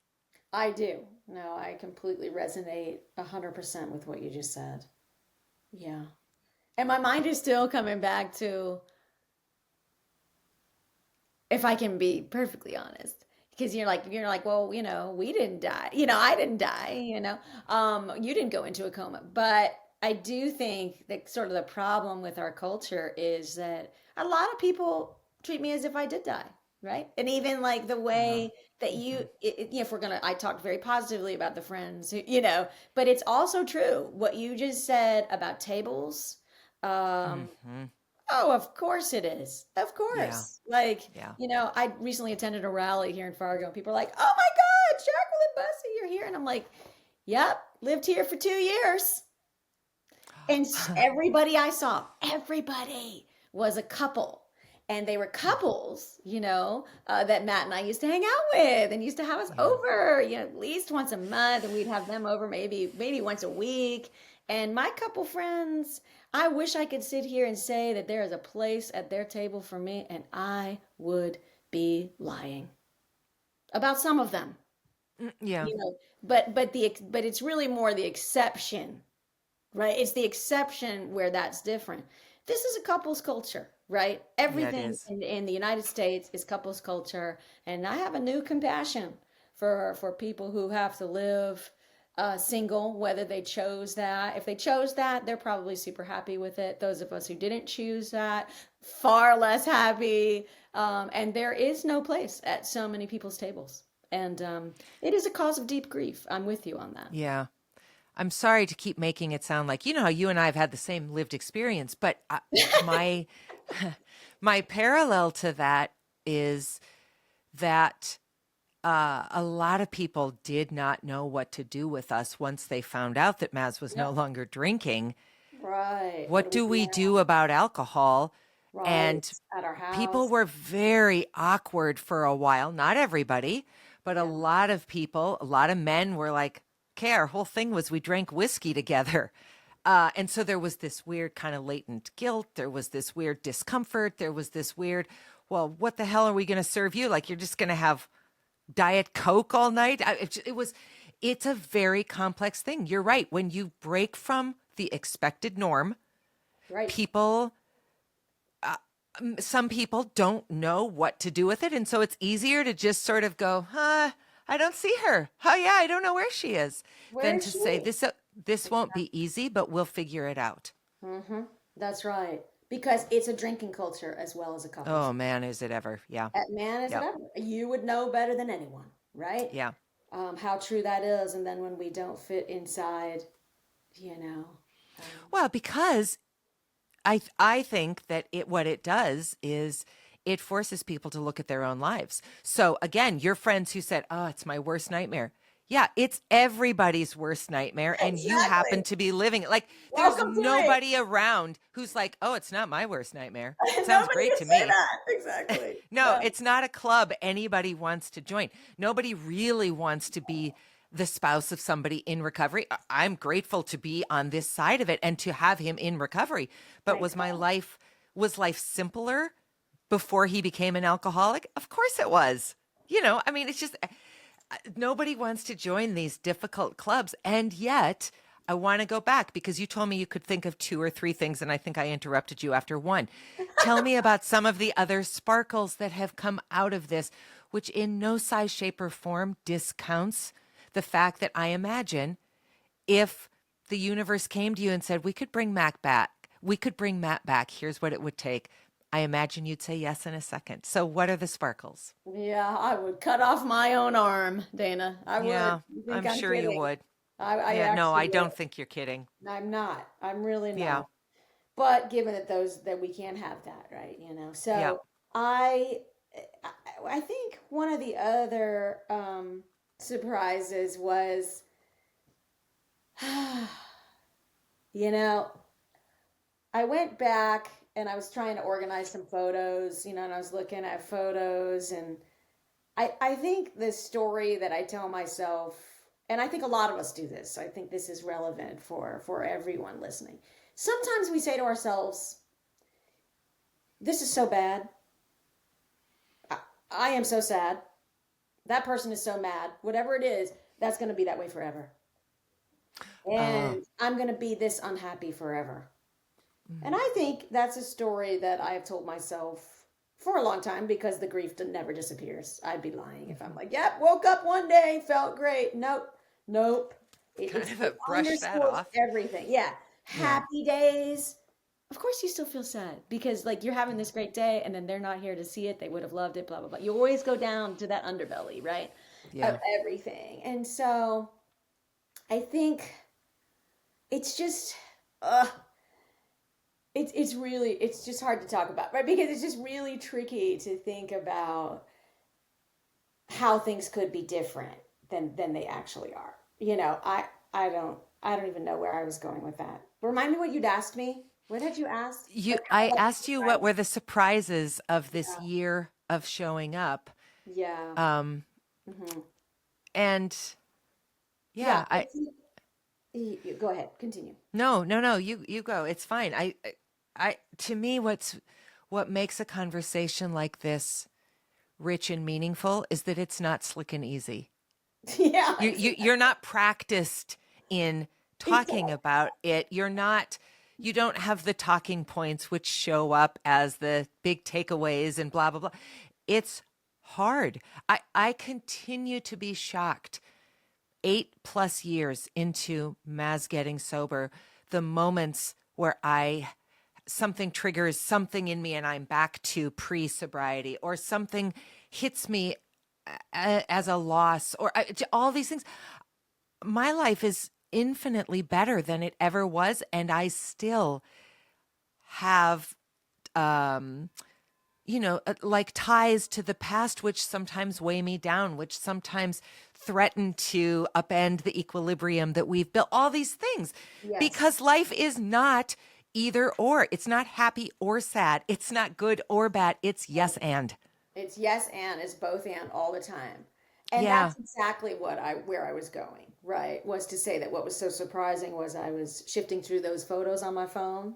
I do. No, I completely resonate 100% with what you just said. Yeah. And my mind is still coming back to, if I can be perfectly honest, because you're like, well, we didn't die. I didn't die, you didn't go into a coma. But I do think that sort of the problem with our culture is that a lot of people treat me as if I did die, right? And even like the way that Mm-hmm. if we're gonna, I talked very positively about the friends, but it's also true what you just said about tables. Um, Mm-hmm. Oh, of course it is. Of Yeah. course. Like, Yeah. I recently attended a rally here in Fargo and people are like, "Oh my God, Jacqueline Bussie, you're here." And I'm like, "Yep, lived here for 2 years." And everybody I saw, everybody was a couple. And they were couples, that Matt and I used to hang out with and used to have us Yeah. over, at least once a month, and we'd have them over maybe once a week. And my couple friends, I wish I could sit here and say that there is a place at their table for me, and I would be lying about some of them, Yeah. but it's really more the exception, right? It's the exception where that's different. This is a couples culture, right? Yeah, it Everything is. in the United States is couples culture, and I have a new compassion for people who have to live single, whether they chose that. If they chose that, they're probably super happy with it. Those of us who didn't choose that, far less happy. And there is no place at so many people's tables. And it is a cause of deep grief. I'm with you on that. Yeah. I'm sorry to keep making it sound like, how you and I have had the same lived experience, but my my parallel to that is that a lot of people did not know what to do with us once they found out that Maz was no Yep. longer drinking. Right. What What do do we we do do now? about alcohol? Right. And At our people house. were very awkward for a while. Not everybody, but a Yeah. lot of people, a lot of men were like, okay, our whole thing was we drank whiskey together. And so there was this weird kind of latent guilt. There was this weird discomfort. There was this weird, well, what the hell are we going to serve you? Like, you're just going to have Diet Coke all night? It's a very complex thing. You're right. When you break from the expected norm, Right. people, some people don't know what to do with it. And so it's easier to just sort of go, I don't see her. Oh, yeah, I don't know where she is, Where than is to say, she? this won't be easy, but we'll figure it out. Mm-hmm. That's right. Because it's a drinking culture as well as a couples. Oh, man, is it ever? Yeah. Man, is it Yep. ever? You would know better than anyone, right? Yeah. How true that is. And then when we don't fit inside, you know. Um, Well, because I think that what it does is it forces people to look at their own lives. So again, your friends who said, "Oh, it's my worst nightmare." Yeah, it's everybody's worst nightmare, and you happen exactly. to be living it. Like, there's Welcome to it. nobody around who's like, "Oh, it's not my worst nightmare." Sounds Nobody great can to say me. that. Exactly. No, No. it's not a club anybody wants to join. Nobody really wants to be the spouse of somebody in recovery. I'm grateful to be on this side of it and to have him in recovery. But I know. was life simpler before he became an alcoholic? Of course it was. I mean, it's just nobody wants to join these difficult clubs. And yet, I want to go back because you told me you could think of two or three things, and I think I interrupted you after one. Tell me about some of the other sparkles that have come out of this, which in no size, shape, or form discounts the fact that I imagine if the universe came to you and said, we could bring Matt back, here's what it would take. I imagine you'd say yes in a second. So, what are the sparkles? Yeah, I would cut off my own arm, Dana. I would. Yeah, You think I'm I'm sure you kidding? would. I Yeah, no, actually I would. don't think you're kidding. I'm not. I'm really Yeah, not. But given that those that we can't have that, right? yeah. So I I, I think one of the other surprises was, you know, I went back and I was trying to organize some photos, and I was looking at photos, and I think the story that I tell myself, and I think a lot of us do this, so I think this is relevant for everyone listening. Sometimes we say to ourselves, "This is so bad. I, I am so sad. That person is so mad. Whatever it is, that's going to be that way forever, Oh, and I'm going to be this unhappy forever." And mhm. I think that's a story that I have told myself for a long time because the grief never disappears. I'd be lying if I'm Mhm. like, "Yep, woke up one day, felt great." Nope, nope. Kind of It brush that underscores off. everything. Yeah, Yeah, happy days. Of course, you still feel sad because like you're having this great day, and then they're not here to see it. They would have loved it. Blah blah blah. You always go down to that underbelly, right, of yeah. everything. And so I think it's just. Uh, it's just hard to talk about, right? Because it's just really tricky to think about how things could be different than they actually are. I don't even know where I was going with that. Remind me what you'd asked me. What had you asked? Like I how asked you what surprised? were the surprises of this year of showing up. Yeah. Um, Hmm. and Yeah. yeah, I Go ahead. Continue. no, no, no, you go. It's fine. To me, what makes a conversation like this rich and meaningful is that it's not slick and easy. Yeah. You're not practiced in talking Exactly. about it. You don't have the talking points which show up as the big takeaways and blah blah blah. It's hard. I continue to be shocked 8+ years into Maz getting sober, the moments where something triggers something in me and I'm back to pre-sobriety, or something hits me as a loss, or all these things. My life is infinitely better than it ever was, and I still have um like ties to the past, which sometimes weigh me down, which sometimes threaten to upend the equilibrium that we've built, all these things. Yes. Because life is not either or. It's not happy or sad. It's not good or bad. It's yes and. It's yes and it's both and all the time. And Yeah. that's exactly where I was going, right? Was to say that what was so surprising was I was shifting through those photos on my phone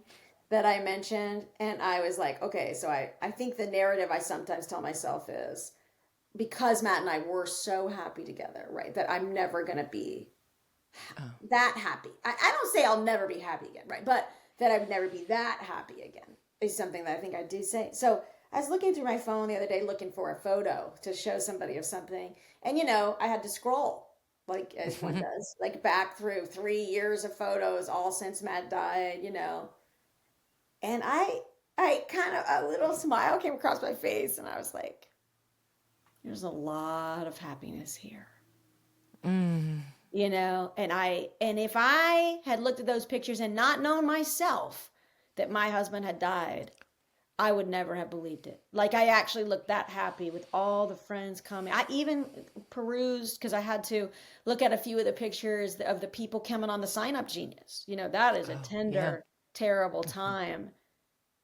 that I mentioned, and I was like, okay, so I think the narrative I sometimes tell myself is because Matt and I were so happy together, right? That I'm never gonna be Oh. that happy. I don't say I'll never be happy again, right? But that I would never be that happy again is something that I think I do say. So I was looking through my phone the other day looking for a photo to show somebody of something. And, I had to scroll, like as one does, like back through 3 years of photos, all since Matt died. And I kind of, a little smile came across my face and I was like, there's a lot of happiness here. Mm. And if I had looked at those pictures and not known myself that my husband had died, I would never have believed it. Like I actually looked that happy with all the friends coming. I even perused because I had to look at a few of the pictures of the people coming on the sign up genius. That is a Oh, yeah. tender, terrible time.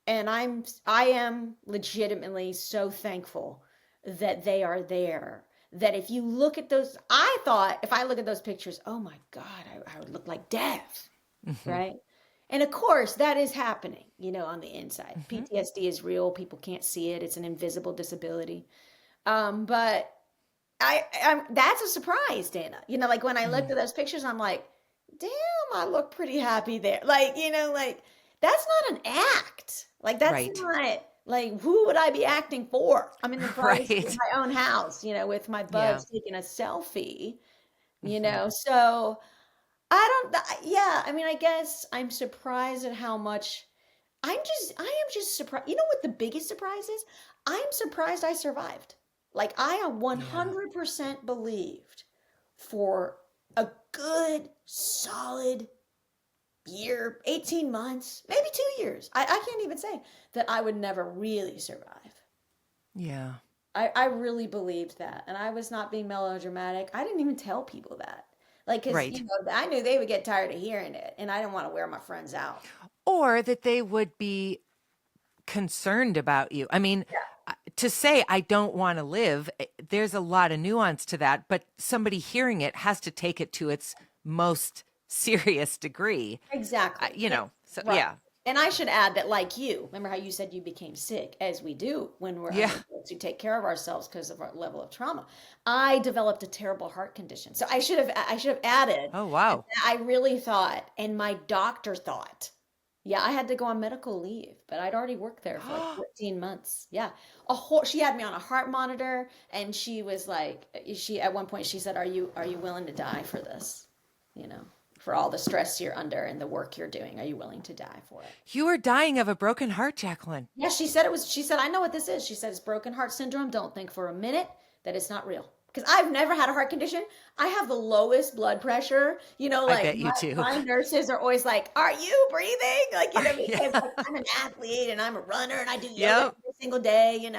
And I am legitimately so thankful that they are there. That if you look at those, I thought if I look at those pictures, oh my God, I would look like death, Hmm. right? And of course, that is happening, on the inside. Hmm. PTSD is real. People can't see it. It's an invisible disability. But that's a surprise, Dana. Like when I looked Mm. at those pictures, I'm like, damn, I look pretty happy there. Like that's not an act. Like that's Right. not like who would I be acting for? I'm in the privacy of Right. my own house, with my Yeah. buds taking a selfie, Hmm. So yeah, I mean, I guess I'm surprised at how much I am just surprised. You know what the biggest surprise is? I'm surprised I survived. Like I am Yeah. 100% believed for a good, solid year, 18 months, maybe 2 years. I can't even say that I would never really survive. Yeah. I really believed that. And I was not being melodramatic. I didn't even tell people that. Like, because, Right. I knew they would get tired of hearing it. And I didn't want to wear my friends out. Or that they would be concerned about you. I mean, to say I don't want to live, there's a lot of nuance to that, but somebody hearing it has to take it to its most serious degree. Exactly. So Right. yeah. And I should add that, like you, remember how you said you became sick, as we do when we're Yeah. unable to take care of ourselves because of our level of trauma. I developed a terrible heart condition. So I should have added Oh, that wow. I really thought, and my doctor thought, yeah, I had to go on medical leave, but I'd already worked there for like 14 months. Yeah. She had me on a heart monitor and she was like, at one point she said, are you willing to die for this? You know, for all the stress you're under and the work you're doing. Are you willing to die for it? You are dying of a broken heart, Jacqueline. Yeah, she said, I know what this is. She said, it's broken heart syndrome. Don't think for a minute that it's not real. Because I've never had a heart condition. I have the lowest blood pressure. I Like bet you do. my nurses are always like, are you breathing? Because Yeah. like I'm an athlete and I'm a runner and I do yoga Yep. every single day.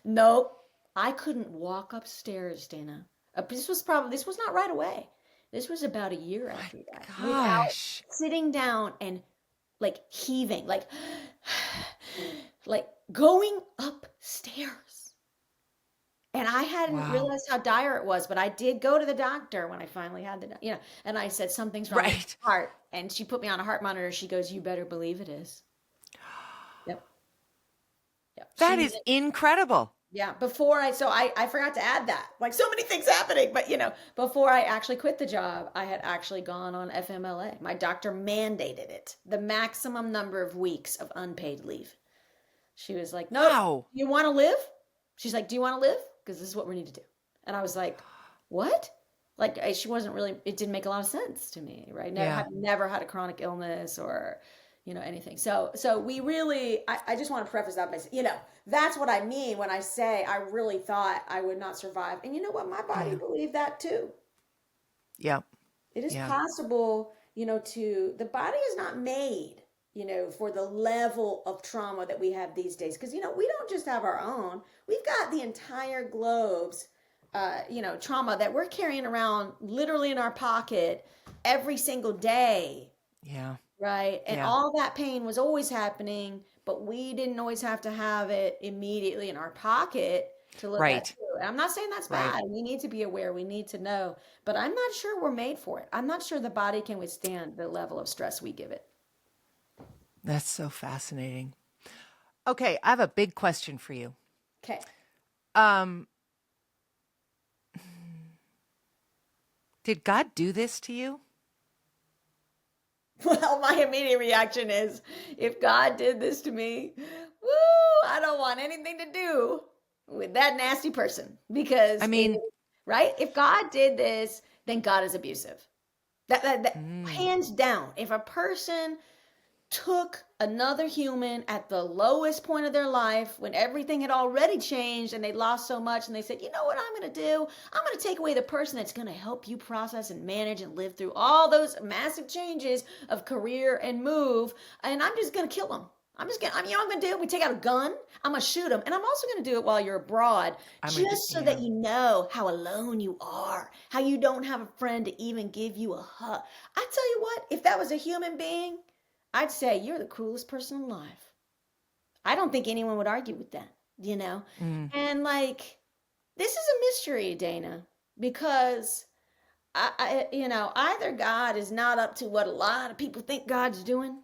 Nope. I couldn't walk upstairs, Dana. This was not right away. This was about a year My after that without gosh. sitting down and like heaving, like going upstairs. And I hadn't Wow. realized how dire it was, but I did go to the doctor when I finally had and I said, something's wrong with Right. my heart. And she put me on a heart monitor. She goes, you better believe it is. Yep. Yep. That is incredible. Yeah. I forgot to add that. Like so many things happening, but before I actually quit the job, I had actually gone on FMLA. My doctor mandated it, the maximum number of weeks of unpaid leave. She was like, "Nope, Wow. you want to live?" She's like, "Do you want to live? Because this is what we need to do." And I was like, "What?" Like she wasn't really. It didn't make a lot of sense to me, right? Yeah. Never had a chronic illness or, anything. So we really. I just want to preface that by saying, that's what I mean when I say I really thought I would not survive. And you know what? My body Yeah. believed that too. Yeah. It is Yeah. possible, the body is not made, for the level of trauma that we have these days. Because, we don't just have our own, we've got the entire globe's, trauma that we're carrying around literally in our pocket every single day. Yeah. Right. And Yeah. all that pain was always happening, but we didn't always have to have it immediately in our pocket to look at Right. through it. I'm not saying that's Right. bad. We need to be aware. We need to know. But I'm not sure we're made for it. I'm not sure the body can withstand the level of stress we give it. That's so fascinating. Okay, I have a big question for you. Okay. Um, did God do this to you? Well, my immediate reaction is if God did this to me, woo, I don't want anything to do with that nasty person I because mean, right? If God did this, then God is abusive. That mm, hands down. If a person took another human at the lowest point of their life when everything had already changed and they lost so much and they said, you know what I'm going to do? I'm going to take away the person that's going to help you process and manage and live through all those massive changes of career and move. And I'm just going to kill them. I'm just gonna, you know what I'm gonna do? We take out a gun, I'm gonna shoot them, and I'm also gonna do it while you're abroad, I'm gonna do, just so that yeah. you know how alone you are, how you don't have a friend to even give you a hug. I tell you what, if that was a human being, I'd say you're the coolest person alive. I don't think anyone would argue with that, you know? Mm, And like, this is a mystery, Dana, because either God is not up to what a lot of people think God's doing.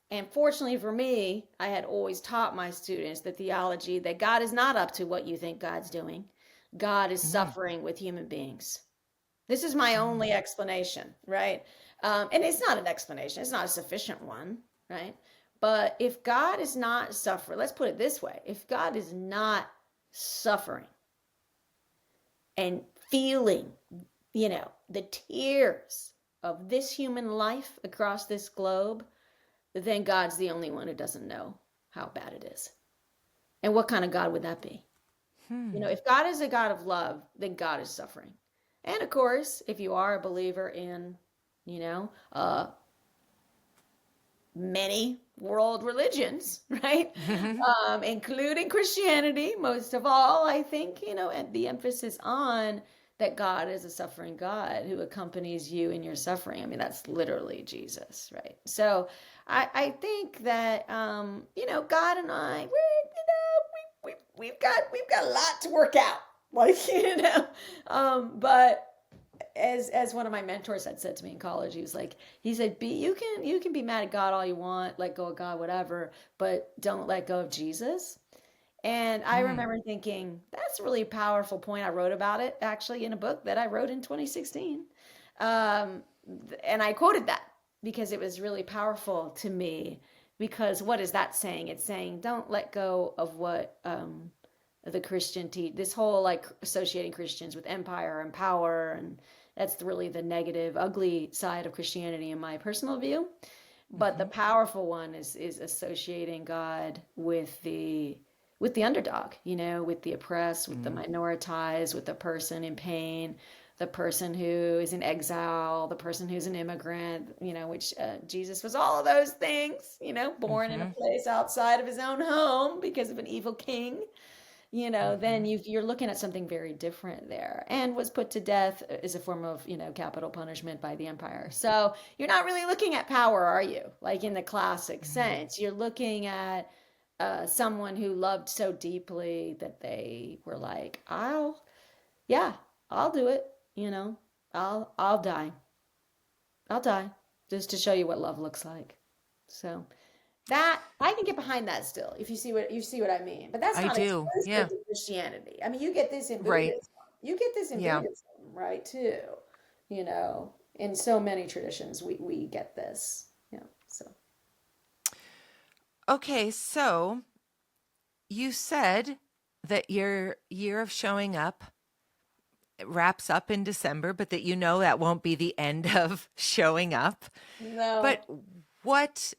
And fortunately for me, I had always taught my students the theology that God is not up to what you think God's doing. God is mm, suffering with human beings. This is my only mm. explanation, right? And it's not an explanation, it's not a sufficient one, right? But if God is not suffering, let's put it this way, if God is not suffering and feeling, the tears of this human life across this globe, then God's the only one who doesn't know how bad it is. And what kind of God would that be? Hmm. If God is a God of love, then God is suffering. And of course, if you are a believer in, you know, uh, many world religions, right? Including Christianity, most of all, I think, and the emphasis on that God is a suffering God who accompanies you in your suffering. I mean, that's literally Jesus, right? So I think that, God and I, we've got a lot to work out. Like, but as one of my mentors had said to me in college, he said, you can be mad at God all you want, let go of God, whatever, but don't let go of Jesus. And I Mm. remember thinking, that's a really powerful point. I wrote about it actually in a book that I wrote in 2016. Um, and I quoted that because it was really powerful to me. Because what is that saying? It's saying, don't let go of what the Christian this whole like associating Christians with empire and power, and that's really the negative, ugly side of Christianity in my personal view. But the Mm-hmm. powerful one is associating God with the underdog, with the oppressed, with the Mm. minoritized, with the person in pain, the person who is in exile, the person who's an immigrant, which Jesus was all of those things, born in a Mm-hmm. place outside of his own home because of an evil king, then Mm-hmm. you're looking at something very different there, and was put to death as a form of, capital punishment by the empire. So you're not really looking at power, are you? Like in the classic Mm. sense, you're looking at someone who loved so deeply that they were like, yeah, I'll do it. I'll die. I'll die just to show you what love looks like. So that I can get behind that still, if you see what I mean. But that's I not do. exclusive Yeah. to Christianity. I mean, you get this in Right. Buddhism. You get this in Yeah. Buddhism, right? Too. In so many traditions, we get this. Yeah. So Okay, so you said that your year of showing up wraps up in December, but that that won't be the end of showing up. no. But what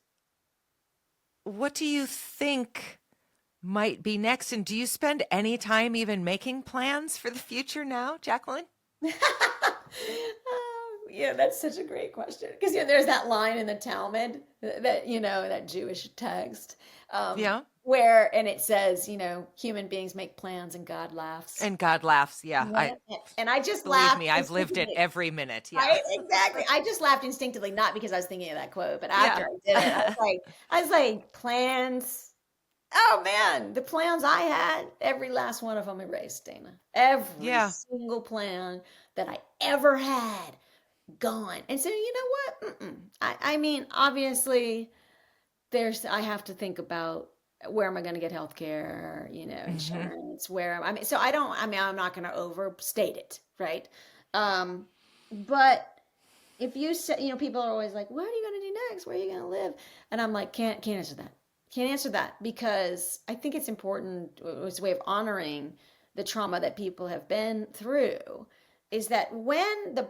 what do you think might be next? And do you spend any time even making plans for the future now, Jacqueline? Yeah, that's such a great question because there's that line in the Talmud that that Jewish text Yeah. where and it says human beings make plans and God laughs. And God laughs. Yeah. I Yeah. And I just believe laughed me, I've lived it instinctively. every minute. Yeah. Right? Exactly. I just laughed instinctively, not because I was thinking of that quote, but after Yeah. I did it, I was like, plans. Oh man, the plans I had, every last one of them erased, Dana. Every Yeah. single plan that I ever had, gone. And so, you know what? I mean, obviously, I have to think about where am I going to get health care, Hmm. insurance, I mean, so I don't, I mean, I'm not going to overstate it, right? Um, but if you say, people are always like, what are you going to do next? Where are you going to live? And I'm like, can't answer that. Can't answer that because I think it's important. It's a way of honoring the trauma that people have been through. Is that when the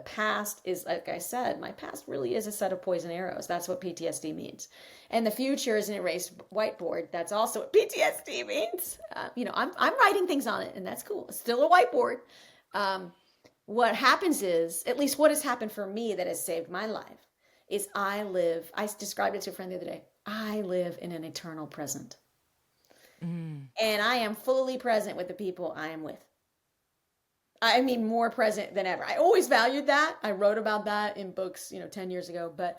past is, like I said, my past really is a set of poison arrows. That's what PTSD means, and the future is an erased whiteboard. That's also what PTSD means. I'm writing things on it, and that's cool. It's still a whiteboard. Um, what happens is, at least what has happened for me that has saved my life, is I described it to a friend the other day. I live in an eternal present. Mm. And I am fully present with the people I am with. I mean, more present than ever. I always valued that. I wrote about that in books, 10 years ago. But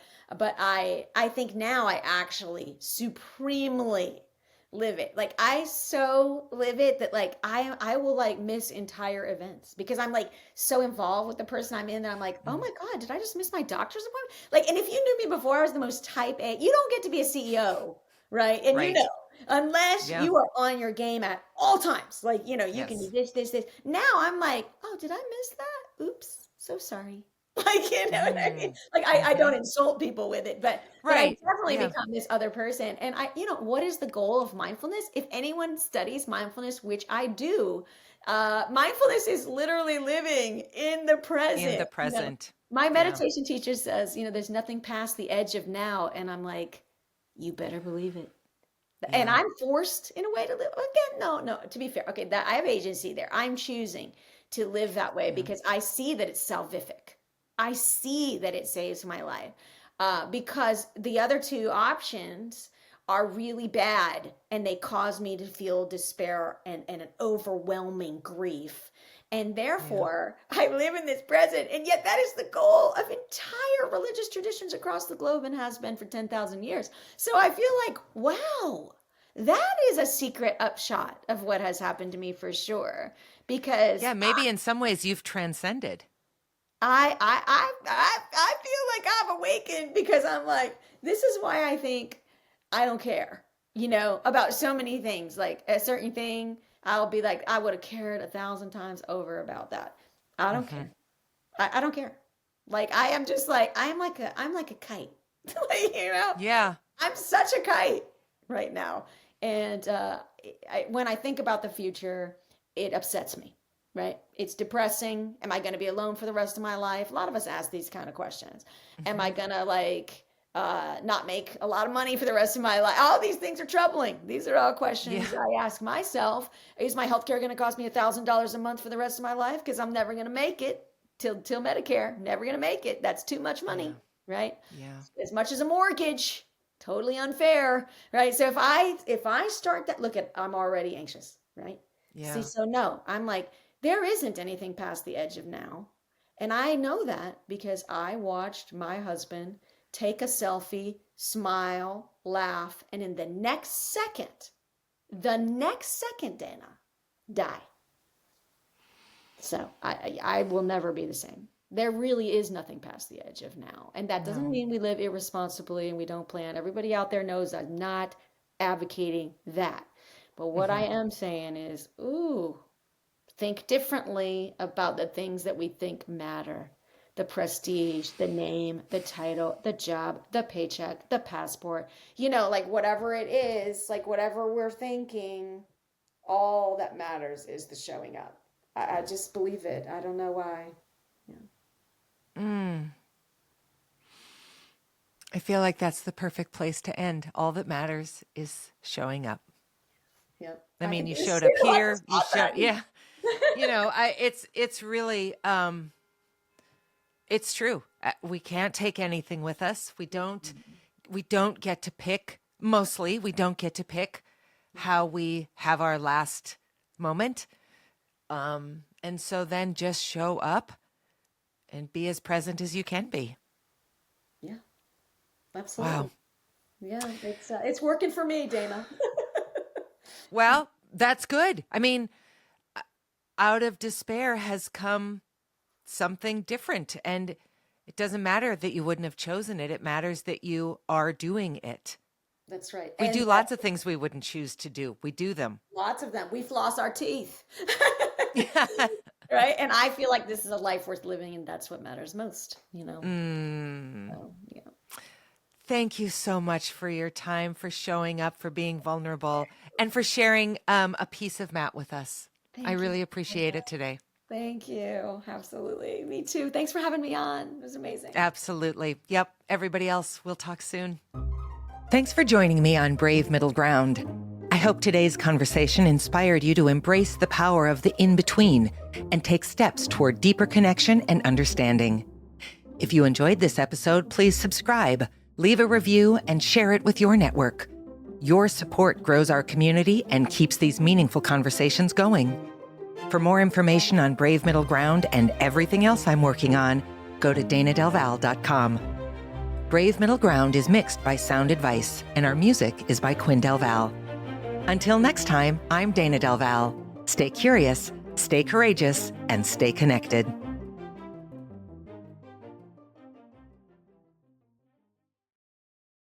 I think now I actually supremely live it. Like I so live it that like I will like miss entire events because I'm like so involved with the person I'm in that I'm like, oh Mm. my God, did I just miss my doctor's appointment? Like, and if you knew me before, I was the most type A. You don't get to be a CEO, right? And Right. unless Yeah. you are on your game at all times. Like, you can do Yes. this. Now I'm like, oh, did I miss that? Oops, so sorry. Like, you know what I mean? Mm. Like, I Hmm. don't insult people with it, but I Right. definitely Yeah. become this other person. And what is the goal of mindfulness? If anyone studies mindfulness, which I do, mindfulness is literally living in the In present. the present. My Yeah. meditation teacher says, there's nothing past the edge of now. And I'm like, you better believe it. And Yeah. I'm forced in a way to live again. No, to be fair. Okay, that I have agency there. I'm choosing to live that way Yeah. because I see that it's salvific. I see that it saves my life. Because the other two options are really bad and they cause me to feel despair and an overwhelming grief. And Yeah. therefore, I live in this present. And yet, that is the goal of entire religious traditions across the globe and has been for 10,000 years. So I feel like, wow, that is a secret upshot of what has happened to me for sure. Because Yeah. Maybe in some ways you've transcended. I feel like I've awakened because I'm like, this is why I think I don't care, about so many things. Like a certain thing, I'll be like, I would have cared 1,000 times over about that. I don't Hmm. care. I don't care. Like I am just like I'm like a kite. Like, Yeah. I'm such a kite right now. And when I think about the future, it upsets me, right? It's depressing. Am I going to be alone for the rest of my life? A lot of us ask these kind of questions. Am I Hmm. going to not make a lot of money for the rest of my life? All these things are troubling. These are all Yeah. questions I ask myself. Is my healthcare going to cost me $1,000 a month for the rest of my life? Because I'm never going to make it till Medicare. Never going to make it. That's too much Yeah. money, right? Yeah. As much as a mortgage. Totally unfair, right? So if I start that, look at, I'm already anxious, right? See, Yeah. so no, I'm like, there isn't anything past the edge of now. And I know that because I watched my husband take a selfie, smile, laugh, and in the next second, Dana, die. So I will never be the same. There really is nothing past the edge of now. And that doesn't No. mean we live irresponsibly and we don't plan. Everybody out there knows I'm not advocating that. But what I Hmm. am saying is, ooh, think differently about the things that we think matter. The prestige, the name, the title, the job, the paycheck, the passport, like whatever it is, like whatever we're thinking, all that matters is the showing up. I just believe it. I don't know why. Yeah. Mm. I feel like that's the perfect place to end. All that matters is showing up. Yep. I I mean, think you you showed say up it like this here. You all the showed, time. yeah. It's really, it's true. We can't take anything with us. We don't get to pick. Mostly, we don't get to pick how we have our last moment. And so then just show up and be as present as you can be. Yeah, Wow. absolutely. Yeah, it's working for me, Dana. Well, that's good. I mean, out of despair has come something different. And it doesn't matter that you wouldn't have chosen it. It matters that you are doing it. That's right. We And do lots of things we wouldn't choose to do. We do them. lots of them. We floss our teeth. Yeah. Right? And I feel like this is a life worth living, and that's what matters most, Mm. So, yeah. Thank you so much for your time, for showing up, for being vulnerable, and for sharing a piece of Matt with us. I Thank you really so appreciate much. it today. Thank you. Absolutely. Me too. Thanks for having me on. It was amazing. Absolutely. Yep. Everybody else, we'll talk soon. Thanks for joining me on Brave Middle Ground. I hope today's conversation inspired you to embrace the power of the in-between and take steps toward deeper connection and understanding. If you enjoyed this episode, please subscribe, leave a review, and share it with your network. Your support grows our community and keeps these meaningful conversations going. For more information on Brave Middle Ground and everything else I'm working on, go to danadelval.com. Brave Middle Ground is mixed by Sound Advice, and our music is by Quinn Del Val. Until next time, I'm Dana Del Val. Stay curious, stay courageous, and stay connected.